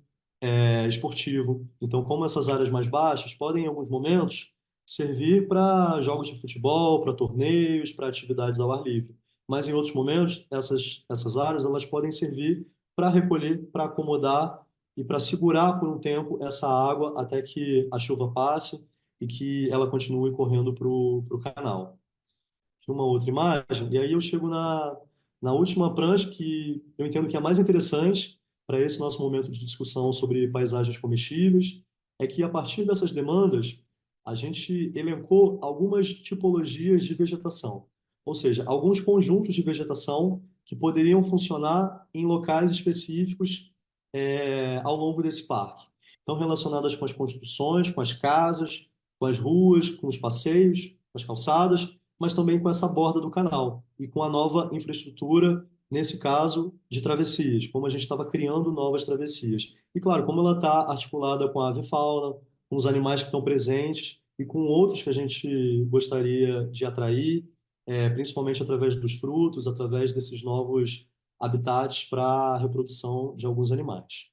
esportivo. Então, como essas áreas mais baixas podem, em alguns momentos, servir para jogos de futebol, para torneios, para atividades ao ar livre. Mas, em outros momentos, essas áreas elas podem servir para recolher, para acomodar e para segurar por um tempo essa água até que a chuva passe e que ela continue correndo para o canal. Aqui uma outra imagem, e aí eu chego na última prancha que eu entendo que é a mais interessante para esse nosso momento de discussão sobre paisagens comestíveis, é que a partir dessas demandas, a gente elencou algumas tipologias de vegetação, ou seja, alguns conjuntos de vegetação que poderiam funcionar em locais específicos ao longo desse parque. Então, relacionadas com as construções, com as casas, com as ruas, com os passeios, com as calçadas, mas também com essa borda do canal e com a nova infraestrutura, nesse caso, de travessias, como a gente estava criando novas travessias. E, claro, como ela está articulada com a avifauna, com os animais que estão presentes e com outros que a gente gostaria de atrair principalmente através dos frutos, através desses novos habitats para a reprodução de alguns animais.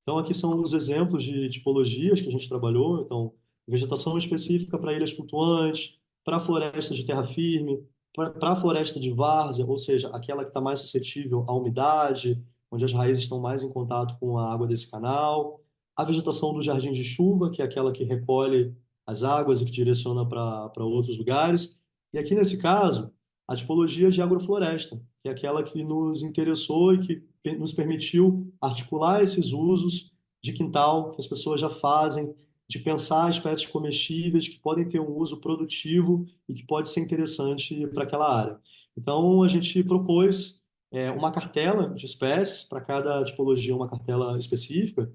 Então, aqui são os exemplos de tipologias que a gente trabalhou. Então, vegetação específica para ilhas flutuantes, para florestas de terra firme, para a floresta de várzea, ou seja, aquela que está mais suscetível à umidade, onde as raízes estão mais em contato com a água desse canal. A vegetação do jardim de chuva, que é aquela que recolhe as águas e que direciona para outros lugares. E aqui, nesse caso, a tipologia de agrofloresta, que é aquela que nos interessou e que nos permitiu articular esses usos de quintal que as pessoas já fazem, de pensar espécies comestíveis que podem ter um uso produtivo e que pode ser interessante para aquela área. Então, a gente propôs uma cartela de espécies, para cada tipologia uma cartela específica,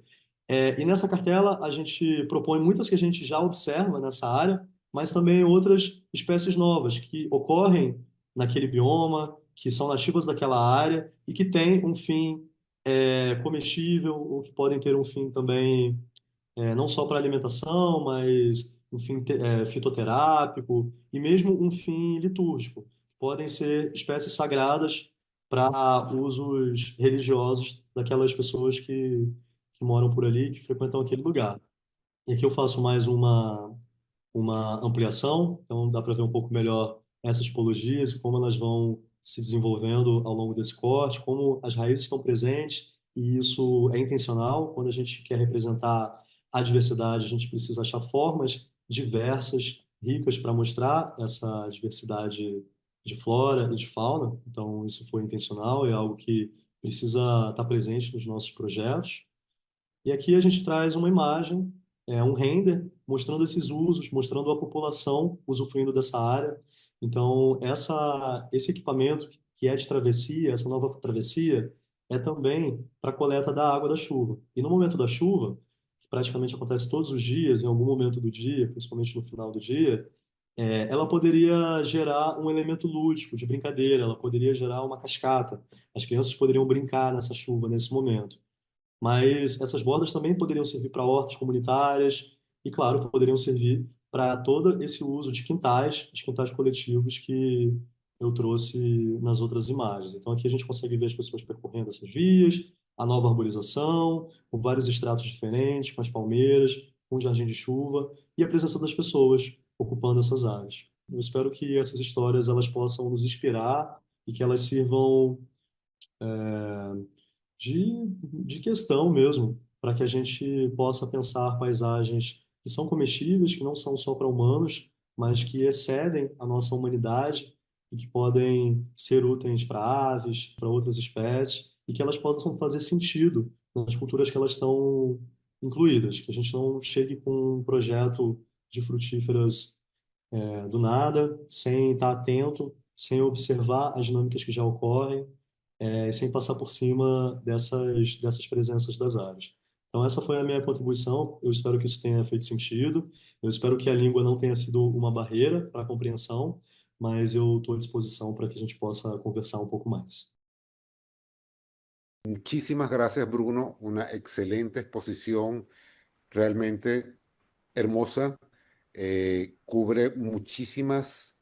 e nessa cartela a gente propõe muitas que a gente já observa nessa área, mas também outras espécies novas que ocorrem naquele bioma, que são nativas daquela área e que têm um fim comestível ou que podem ter um fim também não só para alimentação, mas um fim fitoterápico e mesmo um fim litúrgico. Podem ser espécies sagradas para usos religiosos daquelas pessoas que moram por ali, que frequentam aquele lugar. E aqui eu faço mais uma ampliação, então dá para ver um pouco melhor essas tipologias, como elas vão se desenvolvendo ao longo desse corte, como as raízes estão presentes, e isso é intencional. Quando a gente quer representar a diversidade, a gente precisa achar formas diversas, ricas, para mostrar essa diversidade de flora e de fauna. Então, isso foi intencional, é algo que precisa estar presente nos nossos projetos. E aqui a gente traz uma imagem, um render, mostrando esses usos, mostrando a população usufruindo dessa área. Então, esse equipamento que é de travessia, essa nova travessia, é também para a coleta da água da chuva. E no momento da chuva, que praticamente acontece todos os dias, em algum momento do dia, principalmente no final do dia, ela poderia gerar um elemento lúdico, de brincadeira, ela poderia gerar uma cascata. As crianças poderiam brincar nessa chuva, nesse momento. Mas essas bordas também poderiam servir para hortas comunitárias e, claro, poderiam servir para todo esse uso de quintais coletivos que eu trouxe nas outras imagens. Então, aqui a gente consegue ver as pessoas percorrendo essas vias, a nova arborização, com vários estratos diferentes, com as palmeiras, com o jardim de chuva e a presença das pessoas ocupando essas áreas. Eu espero que essas histórias elas possam nos inspirar e que elas sirvam de questão mesmo, para que a gente possa pensar paisagens que são comestíveis, que não são só para humanos, mas que excedem a nossa humanidade e que podem ser úteis para aves, para outras espécies, e que elas possam fazer sentido nas culturas que elas estão incluídas, que a gente não chegue com um projeto de frutíferas do nada, sem estar atento, sem observar as dinâmicas que já ocorrem, sem passar por cima dessas presenças das aves. Então, essa foi a minha contribuição. Eu espero que isso tenha feito sentido. Eu espero que a língua não tenha sido uma barreira para a compreensão, mas eu estou à disposição para que a gente possa conversar um pouco mais. Muchísimas gracias, Bruno. Una excelente exposición, realmente hermosa. Cubre muchísimas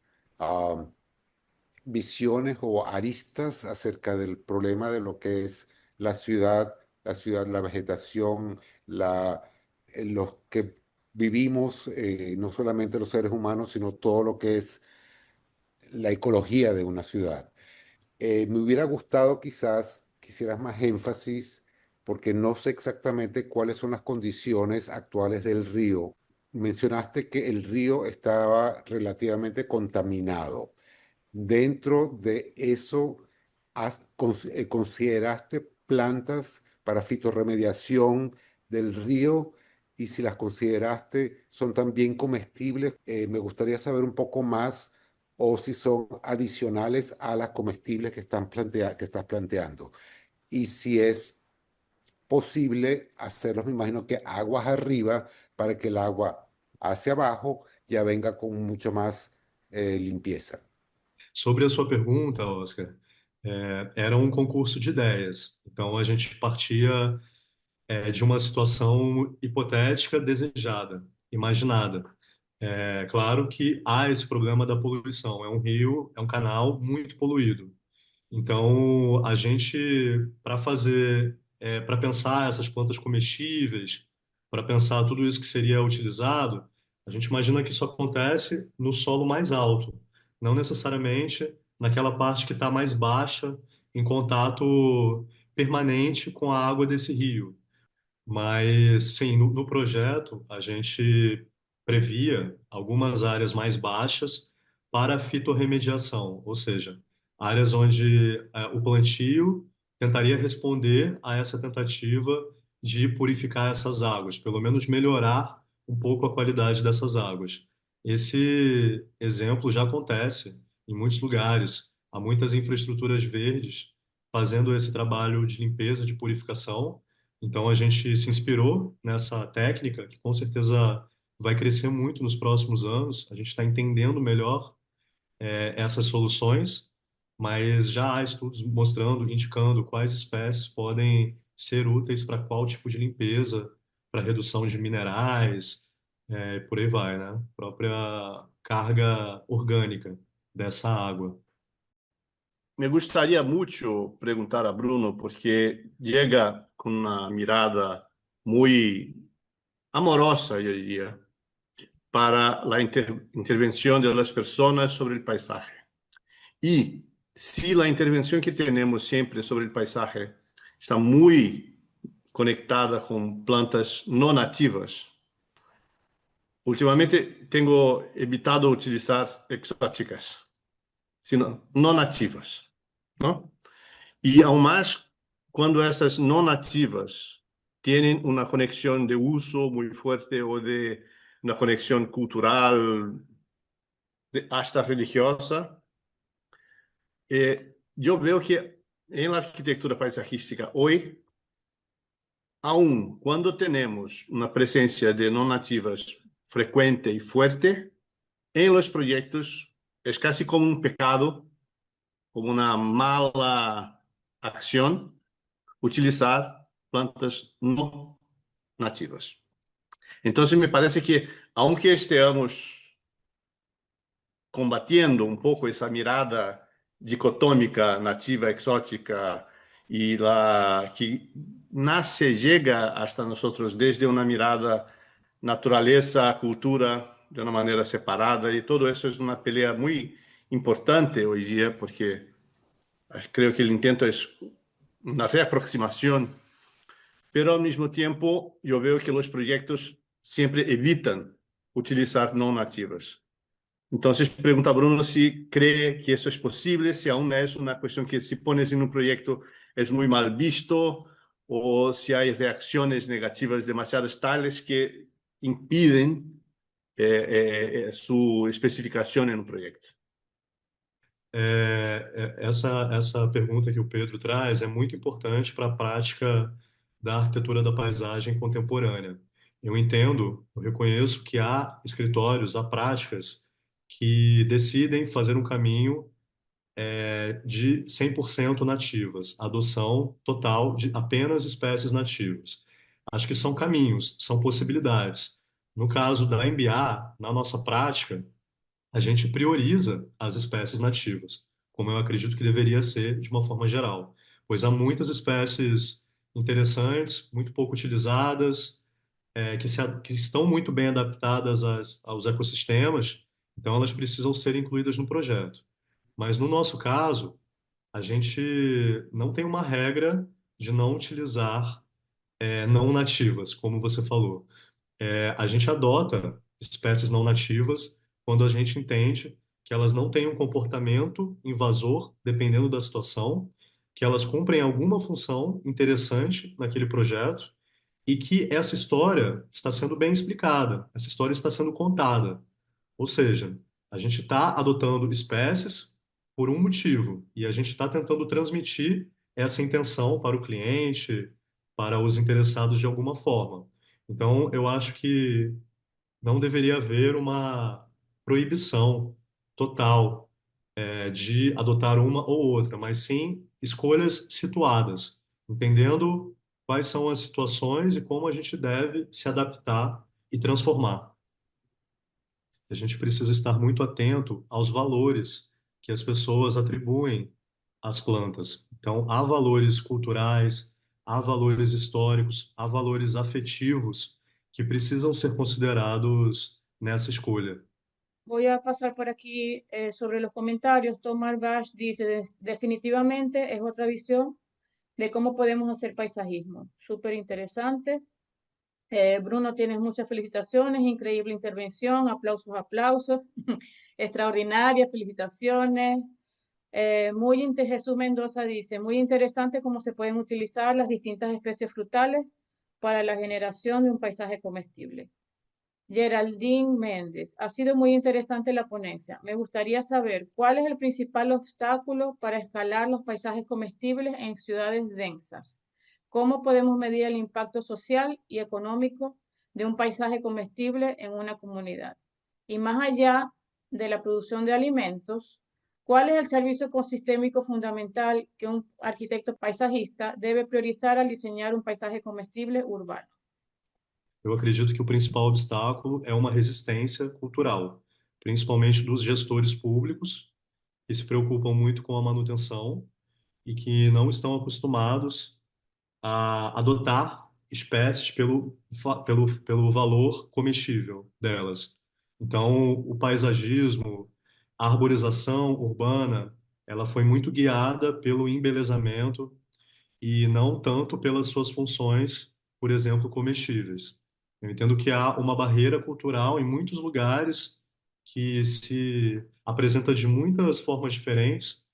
visiones o aristas acerca del problema de lo que es la ciudad, la vegetación, los que vivimos, no solamente los seres humanos, sino todo lo que es la ecología de una ciudad. Me hubiera gustado quizás quisieras más énfasis, porque no sé exactamente cuáles son las condiciones actuales del río. Mencionaste que el río estaba relativamente contaminado. Dentro de eso, ¿consideraste plantas para fitorremediación del río? Y si las consideraste, ¿son también comestibles? Me gustaría saber un poco más o si son adicionales a las comestibles que estás planteando. Y si es posible hacerlos, me imagino que aguas arriba para que el agua hacia abajo ya venga con mucho más limpieza. Sobre a sua pergunta, Oscar, era um concurso de ideias. Então, a gente partia, de uma situação hipotética desejada, imaginada. É claro que há esse problema da poluição. É um rio, é um canal muito poluído. Então, a gente, para fazer, para pensar essas plantas comestíveis, para pensar tudo isso que seria utilizado, a gente imagina que isso acontece no solo mais alto, não necessariamente naquela parte que está mais baixa, em contato permanente com a água desse rio. Mas, sim, no projeto a gente previa algumas áreas mais baixas para fitorremediação, ou seja, áreas onde o plantio tentaria responder a essa tentativa de purificar essas águas, pelo menos melhorar um pouco a qualidade dessas águas. Esse exemplo já acontece em muitos lugares. Há muitas infraestruturas verdes fazendo esse trabalho de limpeza, de purificação. Então a gente se inspirou nessa técnica, que com certeza vai crescer muito nos próximos anos. A gente está entendendo melhor essas soluções, mas já há estudos mostrando, indicando quais espécies podem ser úteis para qual tipo de limpeza, para redução de minerais, por aí vai, né? Própria carga orgânica dessa água. Me gustaría mucho preguntar a Bruno porque llega con una mirada muy amorosa, yo diría, para la intervención de las personas sobre el paisaje. Y si la intervención que tenemos siempre sobre el paisaje está muy conectada con plantas no nativas, últimamente tengo evitado utilizar exóticas, sino no nativas, ¿no? Y aún más cuando esas no nativas tienen una conexión de uso muy fuerte o de una conexión cultural, hasta religiosa. Yo veo que en la arquitectura paisajística hoy, aun cuando tenemos una presencia de no nativas frecuente y fuerte, en los proyectos es casi como un pecado, como una mala acción, utilizar plantas no nativas. Entonces me parece que, aunque estemos combatiendo un poco esa mirada dicotómica, nativa, exótica, y la que nace, llega hasta nosotros desde una mirada naturaleza, cultura, de una manera separada, y todo eso es una pelea muy importante hoy día, porque creo que el intento es una reaproximación, pero al mismo tiempo yo veo que los proyectos siempre evitan utilizar no nativas. Entonces, pregunta a Bruno si cree que eso es posible, si aún es una cuestión que si pones en un proyecto es muy mal visto o si hay reacciones negativas demasiadas tales que impiden su especificación en un proyecto. Essa pergunta que o Pedro traz é muito importante para a prática da arquitetura da paisagem contemporânea. Eu entendo, eu reconheço que há escritórios, há práticas que decidem fazer um caminho de 100% nativas, adoção total de apenas espécies nativas. Acho que são caminhos, são possibilidades. No caso da MBA, na nossa prática, a gente prioriza as espécies nativas, como eu acredito que deveria ser de uma forma geral, pois há muitas espécies interessantes, muito pouco utilizadas, que estão muito bem adaptadas aos ecossistemas, então elas precisam ser incluídas no projeto. Mas no nosso caso, a gente não tem uma regra de não utilizar não nativas, como você falou. A gente adota espécies não nativas quando a gente entende que elas não têm um comportamento invasor, dependendo da situação, que elas cumprem alguma função interessante naquele projeto e que essa história está sendo bem explicada, essa história está sendo contada. Ou seja, a gente está adotando espécies por um motivo e a gente está tentando transmitir essa intenção para o cliente, para os interessados de alguma forma. Então, eu acho que não deveria haver uma proibição total, de adotar uma ou outra, mas sim escolhas situadas, entendendo quais são as situações e como a gente deve se adaptar e transformar. A gente precisa estar muito atento aos valores que as pessoas atribuem às plantas. Então, há valores culturais, há valores históricos, há valores afetivos que precisam ser considerados nessa escolha. Voy a pasar por aquí sobre los comentarios. Tomar Bash dice, definitivamente es otra visión de cómo podemos hacer paisajismo. Súper interesante. Bruno, tienes muchas felicitaciones, increíble intervención, aplausos, aplausos. Extraordinaria, felicitaciones. Jesús Mendoza dice, muy interesante cómo se pueden utilizar las distintas especies frutales para la generación de un paisaje comestible. Geraldine Méndez, ha sido muy interesante la ponencia. Me gustaría saber cuál es el principal obstáculo para escalar los paisajes comestibles en ciudades densas. ¿Cómo podemos medir el impacto social y económico de un paisaje comestible en una comunidad? Y más allá de la producción de alimentos, ¿cuál es el servicio ecosistémico fundamental que un arquitecto paisajista debe priorizar al diseñar un paisaje comestible urbano? Eu acredito que o principal obstáculo é uma resistência cultural, principalmente dos gestores públicos, que se preocupam muito com a manutenção e que não estão acostumados a adotar espécies pelo valor comestível delas. Então, o paisagismo, a arborização urbana, ela foi muito guiada pelo embelezamento e não tanto pelas suas funções, por exemplo, comestíveis. Eu entendo que há uma barreira cultural em muitos lugares que se apresenta de muitas formas diferentes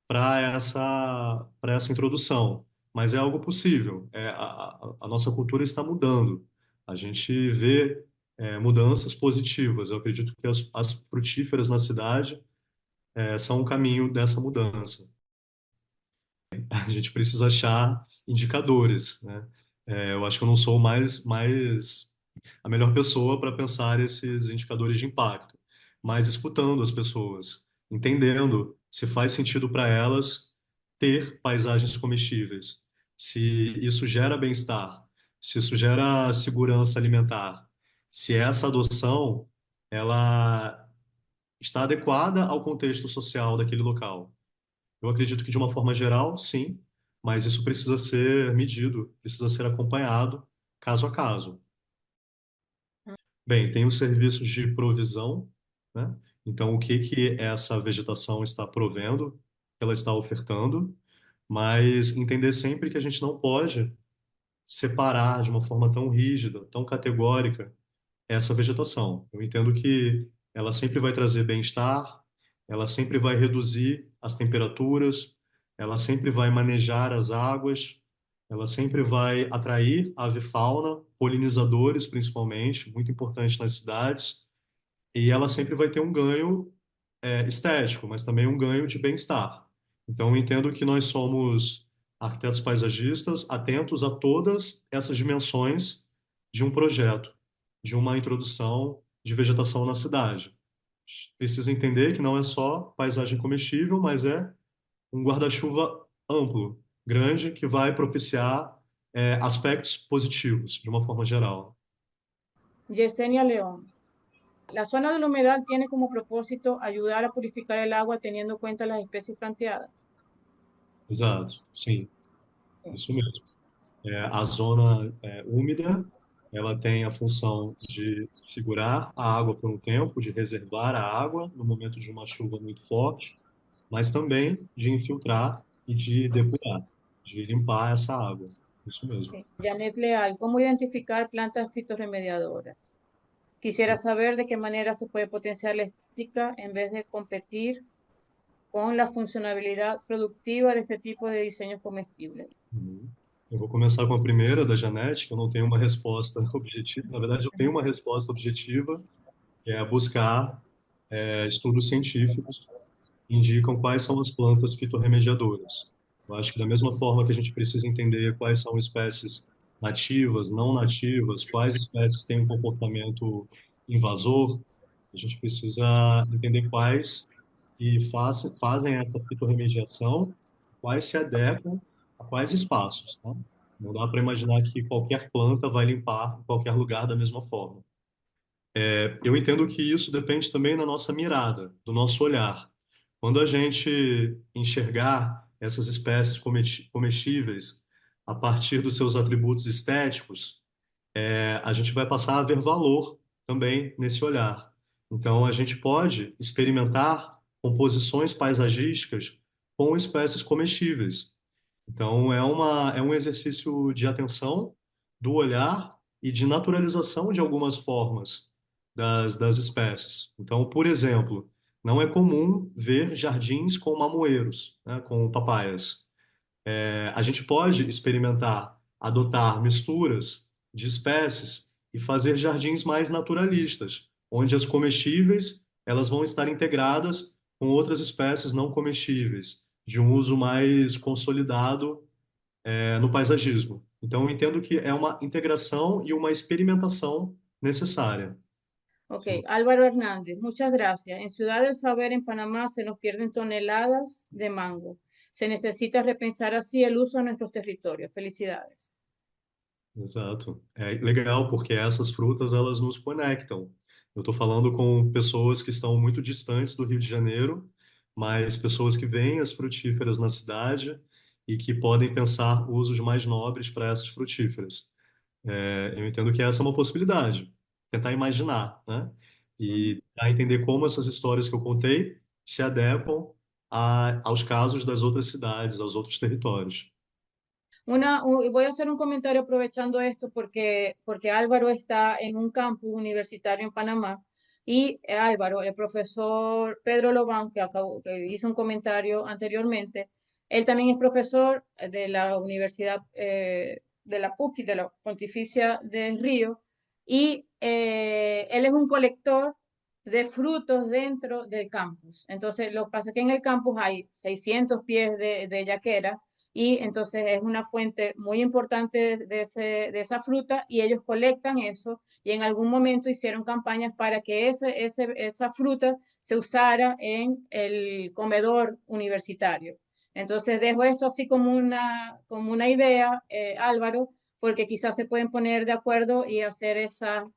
para essa introdução, mas é algo possível. A nossa cultura está mudando. A gente vê mudanças positivas. Eu acredito que as frutíferas na cidade são um caminho dessa mudança. A gente precisa achar indicadores, né? Eu acho que eu não sou mais a melhor pessoa para pensar esses indicadores de impacto, mas escutando as pessoas, entendendo se faz sentido para elas ter paisagens comestíveis, se isso gera bem-estar, se isso gera segurança alimentar, se essa adoção ela está adequada ao contexto social daquele local. Eu acredito que de uma forma geral, sim, mas isso precisa ser medido, precisa ser acompanhado caso a caso. Bem, tem os serviços de provisão, né? Então, o que que essa vegetação está provendo, ela está ofertando, mas entender sempre que a gente não pode separar de uma forma tão rígida, tão categórica, essa vegetação. Eu entendo que ela sempre vai trazer bem-estar, ela sempre vai reduzir as temperaturas, ela sempre vai manejar as águas, ela sempre vai atrair avifauna, polinizadores principalmente, muito importante nas cidades, e ela sempre vai ter um ganho estético, mas também um ganho de bem-estar. Então, eu entendo que nós somos arquitetos paisagistas atentos a todas essas dimensões de um projeto, de uma introdução de vegetação na cidade. Precisa entender que não é só paisagem comestível, mas é um guarda-chuva amplo, grande, que vai propiciar aspectos positivos, de uma forma geral. Yesenia León. La zona de la humedad tiene como propósito ayudar a purificar el agua teniendo en cuenta las especies planteadas. Exato, sim, Sí. isso mesmo. A zona úmida, ela tem a função de segurar a água por um tempo, de reservar a água no momento de uma chuva muito forte, mas também de infiltrar e de depurar, de limpar essa água. Isso mesmo. Sí. Janet Leal, ¿cómo identificar plantas fitorremediadoras? Quisiera saber de qué manera se puede potenciar la estética en vez de competir con la funcionalidad productiva de este tipo de diseños comestibles. Uhum. Eu vou começar com a primeira, da Janete, que eu não tenho uma resposta objetiva. Na verdade, eu tenho uma resposta objetiva, que é buscar estudos científicos que indicam quais são as plantas fitorremediadoras. Eu acho que da mesma forma que a gente precisa entender quais são espécies nativas, não nativas, quais espécies têm um comportamento invasor, a gente precisa entender quais que fazem essa fitorremediação, quais se adequam a quais espaços, tá? Não dá para imaginar que qualquer planta vai limpar em qualquer lugar da mesma forma. Eu entendo que isso depende também da nossa mirada, do nosso olhar. Quando a gente enxergar essas espécies comestíveis a partir dos seus atributos estéticos, a gente vai passar a ver valor também nesse olhar. Então, a gente pode experimentar composições paisagísticas com espécies comestíveis. Então, é um exercício de atenção, do olhar e de naturalização de algumas formas das espécies. Então, por exemplo, não é comum ver jardins com mamoeiros, né, com papaias. A gente pode experimentar, adotar misturas de espécies e fazer jardins mais naturalistas, onde as comestíveis elas vão estar integradas com outras espécies não comestíveis, de um uso mais consolidado, no paisagismo. Então, eu entendo que é uma integração e uma experimentação necessária. Ok, Álvaro Hernández, muchas gracias. En Ciudad del Saber, en Panamá, se nos pierden toneladas de mango. Se necesita repensar así el uso de nuestros territorios. Felicidades. Exato. É legal porque essas frutas elas nos conectam. Eu estou falando com pessoas que estão muito distantes do Rio de Janeiro, mas pessoas que veem as frutíferas na cidade e que podem pensar usos mais nobres para essas frutíferas. Eu entendo que essa é uma possibilidade, tentar imaginar, né? E tentar entender como essas histórias que eu contei se adequam aos casos das outras cidades, aos outros territórios. Voy a hacer un comentario aprovechando esto porque Álvaro está en un campus universitario en Panamá y Álvaro, el profesor Pedro Lobán, que hizo un comentario anteriormente, él también es profesor de la Universidad de la PUC, de la Pontificia del Río, y él es un colector de frutos dentro del campus. Entonces, lo que pasa es que en el campus hay 600 pies de yaquera y entonces es una fuente muy importante de esa fruta y ellos colectan eso y en algún momento hicieron campañas para que esa fruta se usara en el comedor universitario. Entonces dejo esto así como una idea, Álvaro, porque quizás se pueden poner de acuerdo y hacer esa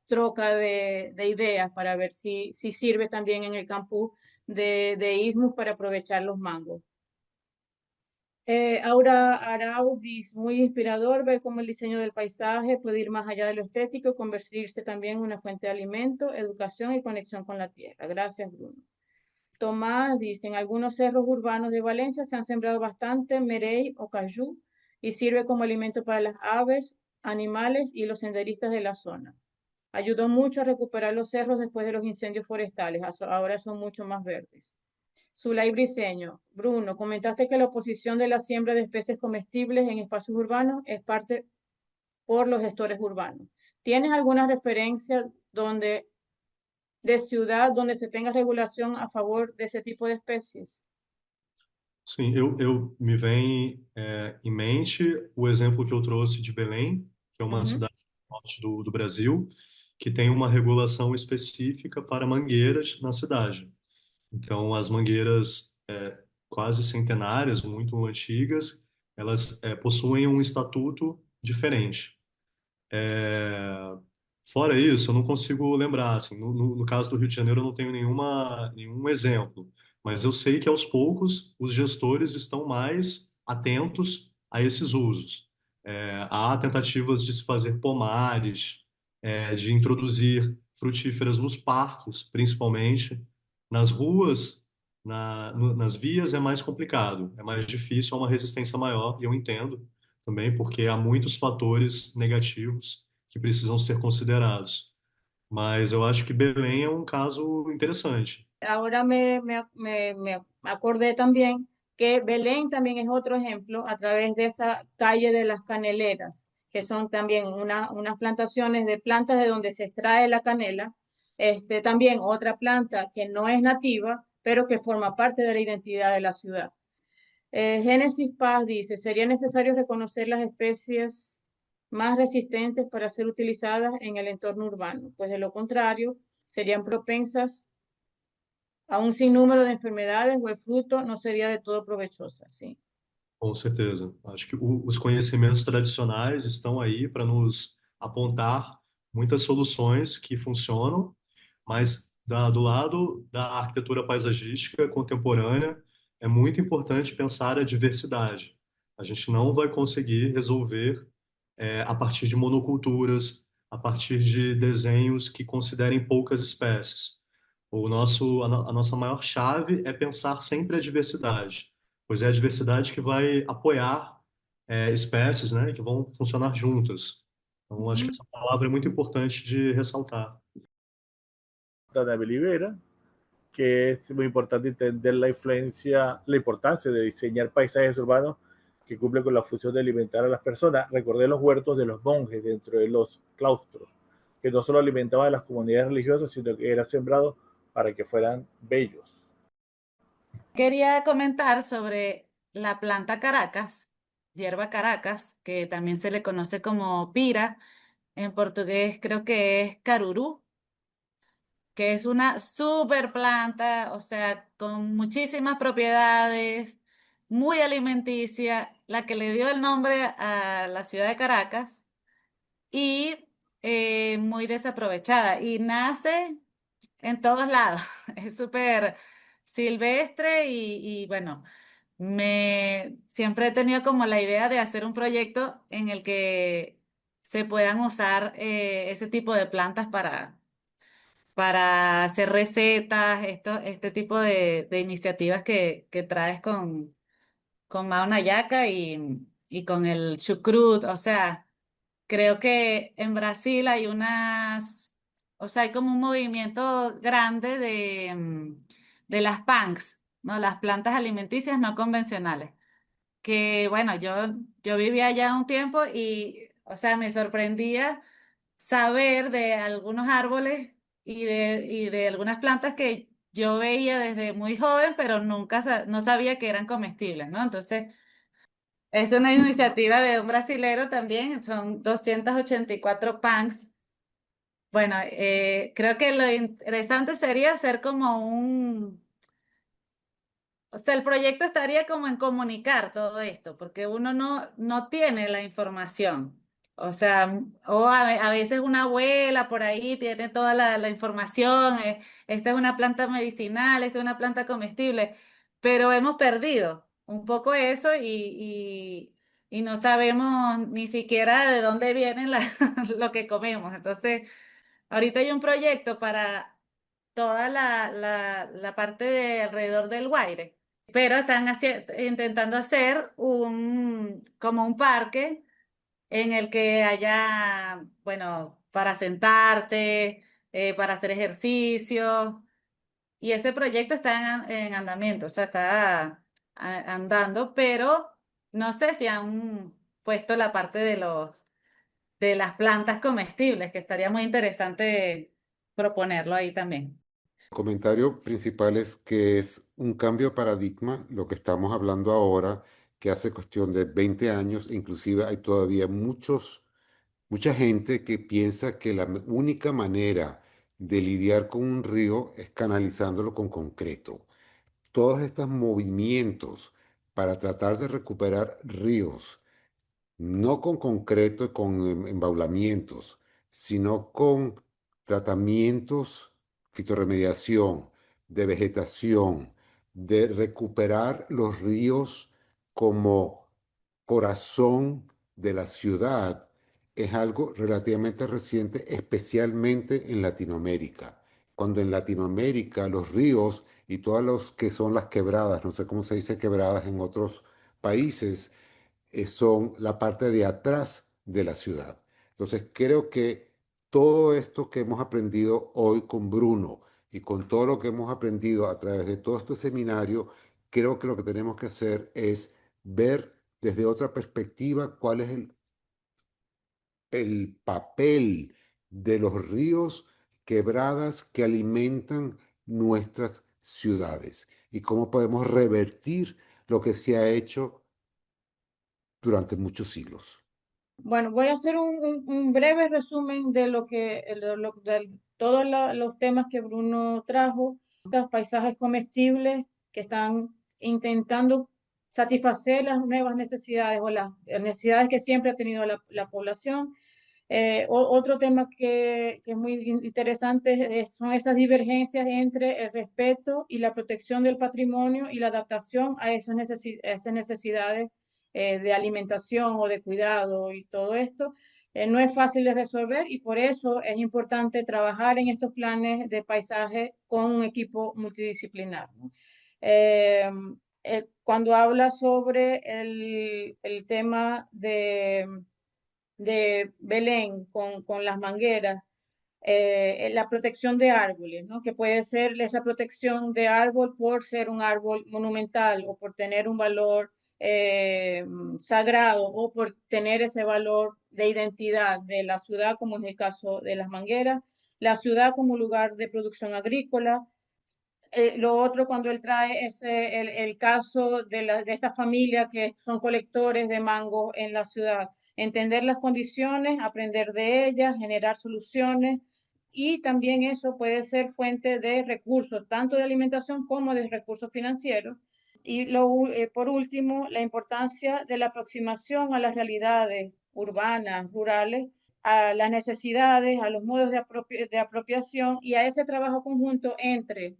troca de ideas para ver si sirve también en el campus de Ismus para aprovechar los mangos. Aura Araudis, muy inspirador ver cómo el diseño del paisaje puede ir más allá de lo estético y convertirse también en una fuente de alimento, educación y conexión con la tierra. Gracias, Bruno. Tomás dice, en algunos cerros urbanos de Valencia se han sembrado bastante merey o cayú y sirve como alimento para las aves, animales y los senderistas de la zona. Ayudó mucho a recuperar los cerros después de los incendios forestales. Ahora son mucho más verdes. Zulay Briceño, Bruno, comentaste que la oposición de la siembra de especies comestibles en espacios urbanos es parte por los gestores urbanos. ¿Tienes alguna referencia de ciudad donde se tenga regulación a favor de ese tipo de especies? Sim, me vem em mente o exemplo que eu trouxe de Belém, que é uma Ujú. cidade do norte do Brasil, que tem uma regulação específica para mangueiras na cidade. Então, as mangueiras quase centenárias, muito antigas, elas possuem um estatuto diferente. É, Fora isso, eu não consigo lembrar. Assim, no caso do Rio de Janeiro, eu não tenho nenhum exemplo. Mas eu sei que, aos poucos, os gestores estão mais atentos a esses usos. Há tentativas de se fazer pomares, de introduzir frutíferas nos parques, principalmente. Nas ruas, nas vias, é mais complicado, é mais difícil, há uma resistência maior, e eu entendo também, porque há muitos fatores negativos que precisam ser considerados. Mas eu acho que Belém é um caso interessante. Ahora me acordé también que Belén también es otro ejemplo a través de esa calle de las caneleras, que son también unas plantaciones de plantas de donde se extrae la canela. También otra planta que no es nativa, pero que forma parte de la identidad de la ciudad. Génesis Paz dice, ¿sería necesario reconocer las especies más resistentes para ser utilizadas en el entorno urbano? Pues de lo contrario, serían propensas a un sinnúmero de enfermedades o el fruto no sería de todo provechosa, sí. Com certeza. Acho que os conhecimentos tradicionais estão aí para nos apontar muitas soluções que funcionam, mas do lado da arquitetura paisagística contemporânea, é muito importante pensar a diversidade. A gente não vai conseguir resolver a partir de monoculturas, a partir de desenhos que considerem poucas espécies. A nossa maior chave é pensar sempre a diversidade, pois é a diversidade que vai apoiar espécies, né, que vão funcionar juntas. Então, acho que Ujú. essa palavra é muito importante de ressaltar. de Libera, que es muy importante entender la influencia, la importancia de diseñar paisajes urbanos que cumplen con la función de alimentar a las personas. Recordé los huertos de los monjes dentro de los claustros, que no solo alimentaban a las comunidades religiosas, sino que eran sembrados para que fueran bellos. Quería comentar sobre la planta Caracas, hierba Caracas, que también se le conoce como pira. En portugués creo que es carurú, que es una super planta, o sea, con muchísimas propiedades, muy alimenticia, la que le dio el nombre a la ciudad de Caracas y muy desaprovechada. Y nace en todos lados, es súper silvestre y bueno, siempre he tenido como la idea de hacer un proyecto en el que se puedan usar ese tipo de plantas para hacer recetas, este tipo de iniciativas que traes con Mauna Yaca y con el chucrut. O sea, creo que en Brasil hay o sea, hay como un movimiento grande de las PANCs, ¿no? Las plantas alimenticias no convencionales. Que bueno, yo vivía allá un tiempo y, o sea, me sorprendía saber de algunos árboles y de algunas plantas que yo veía desde muy joven, pero nunca no sabía que eran comestibles, ¿no? Entonces, esta es una iniciativa de un brasilero también, son 284 PANCs. Bueno, creo que lo interesante sería hacer como o sea, el proyecto estaría como en comunicar todo esto, porque uno no tiene la información. O sea, a veces una abuela por ahí tiene toda la información, esta es una planta medicinal, esta es una planta comestible, pero hemos perdido un poco eso y no sabemos ni siquiera de dónde viene lo que comemos. Entonces, ahorita hay un proyecto para toda la parte de alrededor del Guaire, pero están intentando hacer como un parque en el que haya, bueno, para sentarse, para hacer ejercicio, y ese proyecto está en andamiento, o sea, está andando, pero no sé si han puesto la parte de las plantas comestibles, que estaría muy interesante proponerlo ahí también. El comentario principal es que es un cambio de paradigma, lo que estamos hablando ahora, que hace cuestión de 20 años, inclusive hay todavía mucha gente que piensa que la única manera de lidiar con un río es canalizándolo con concreto. Todos estos movimientos para tratar de recuperar ríos, no con concreto y con embaulamientos, sino con tratamientos, fitorremediación, de vegetación, de recuperar los ríos como corazón de la ciudad, es algo relativamente reciente, especialmente en Latinoamérica. Cuando en Latinoamérica los ríos y todas los que son las quebradas, no sé cómo se dice quebradas en otros países, son la parte de atrás de la ciudad. Entonces, creo que todo esto que hemos aprendido hoy con Bruno y con todo lo que hemos aprendido a través de todo este seminario, creo que lo que tenemos que hacer es ver desde otra perspectiva cuál es el papel de los ríos, quebradas que alimentan nuestras ciudades y cómo podemos revertir lo que se ha hecho durante muchos siglos. Bueno, voy a hacer un breve resumen de de todos los temas que Bruno trajo, los paisajes comestibles que están intentando satisfacer las nuevas necesidades o las necesidades que siempre ha tenido la población. Otro tema que es muy interesante son esas divergencias entre el respeto y la protección del patrimonio y la adaptación a esas necesidades de alimentación o de cuidado y todo esto. No es fácil de resolver y por eso es importante trabajar en estos planes de paisaje con un equipo multidisciplinar, ¿no? Eh, Cuando habla sobre el tema de Belén con las mangueras, la protección de árboles, ¿no? Que puede ser esa protección de árbol por ser un árbol monumental o por tener un valor sagrado o por tener ese valor de identidad de la ciudad, como es el caso de las mangueras, la ciudad como lugar de producción agrícola. Lo otro, cuando él trae el caso de esta familia que son colectores de mango en la ciudad, entender las condiciones, aprender de ellas, generar soluciones y también eso puede ser fuente de recursos, tanto de alimentación como de recursos financieros. Y por último, la importancia de la aproximación a las realidades urbanas, rurales, a las necesidades, a los modos de apropiación y a ese trabajo conjunto entre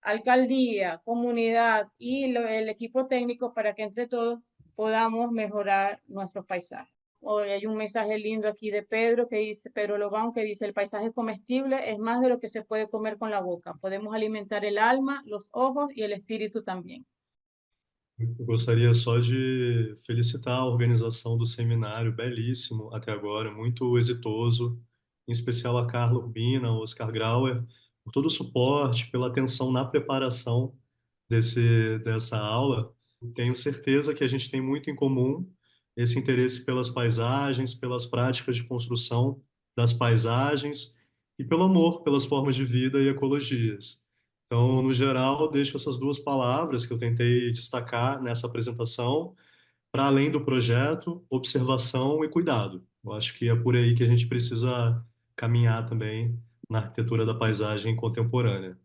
alcaldía, comunidad y el equipo técnico para que entre todos podamos mejorar nuestros paisajes. Hoy hay un mensaje lindo aquí de Pedro que dice, Pedro Lobán, que dice, el paisaje comestible es más de lo que se puede comer con la boca. Podemos alimentar el alma, los ojos y el espíritu también. Eu gostaria só de felicitar a organização do seminário, belíssimo até agora, muito exitoso, em especial a Carla Urbina, ao Oscar Grauer, por todo o suporte, pela atenção na preparação dessa aula. Tenho certeza que a gente tem muito em comum, esse interesse pelas paisagens, pelas práticas de construção das paisagens e pelo amor pelas formas de vida e ecologias. Então, no geral, eu deixo essas duas palavras que eu tentei destacar nessa apresentação, para além do projeto, observação e cuidado. Eu acho que é por aí que a gente precisa caminhar também na arquitetura da paisagem contemporânea.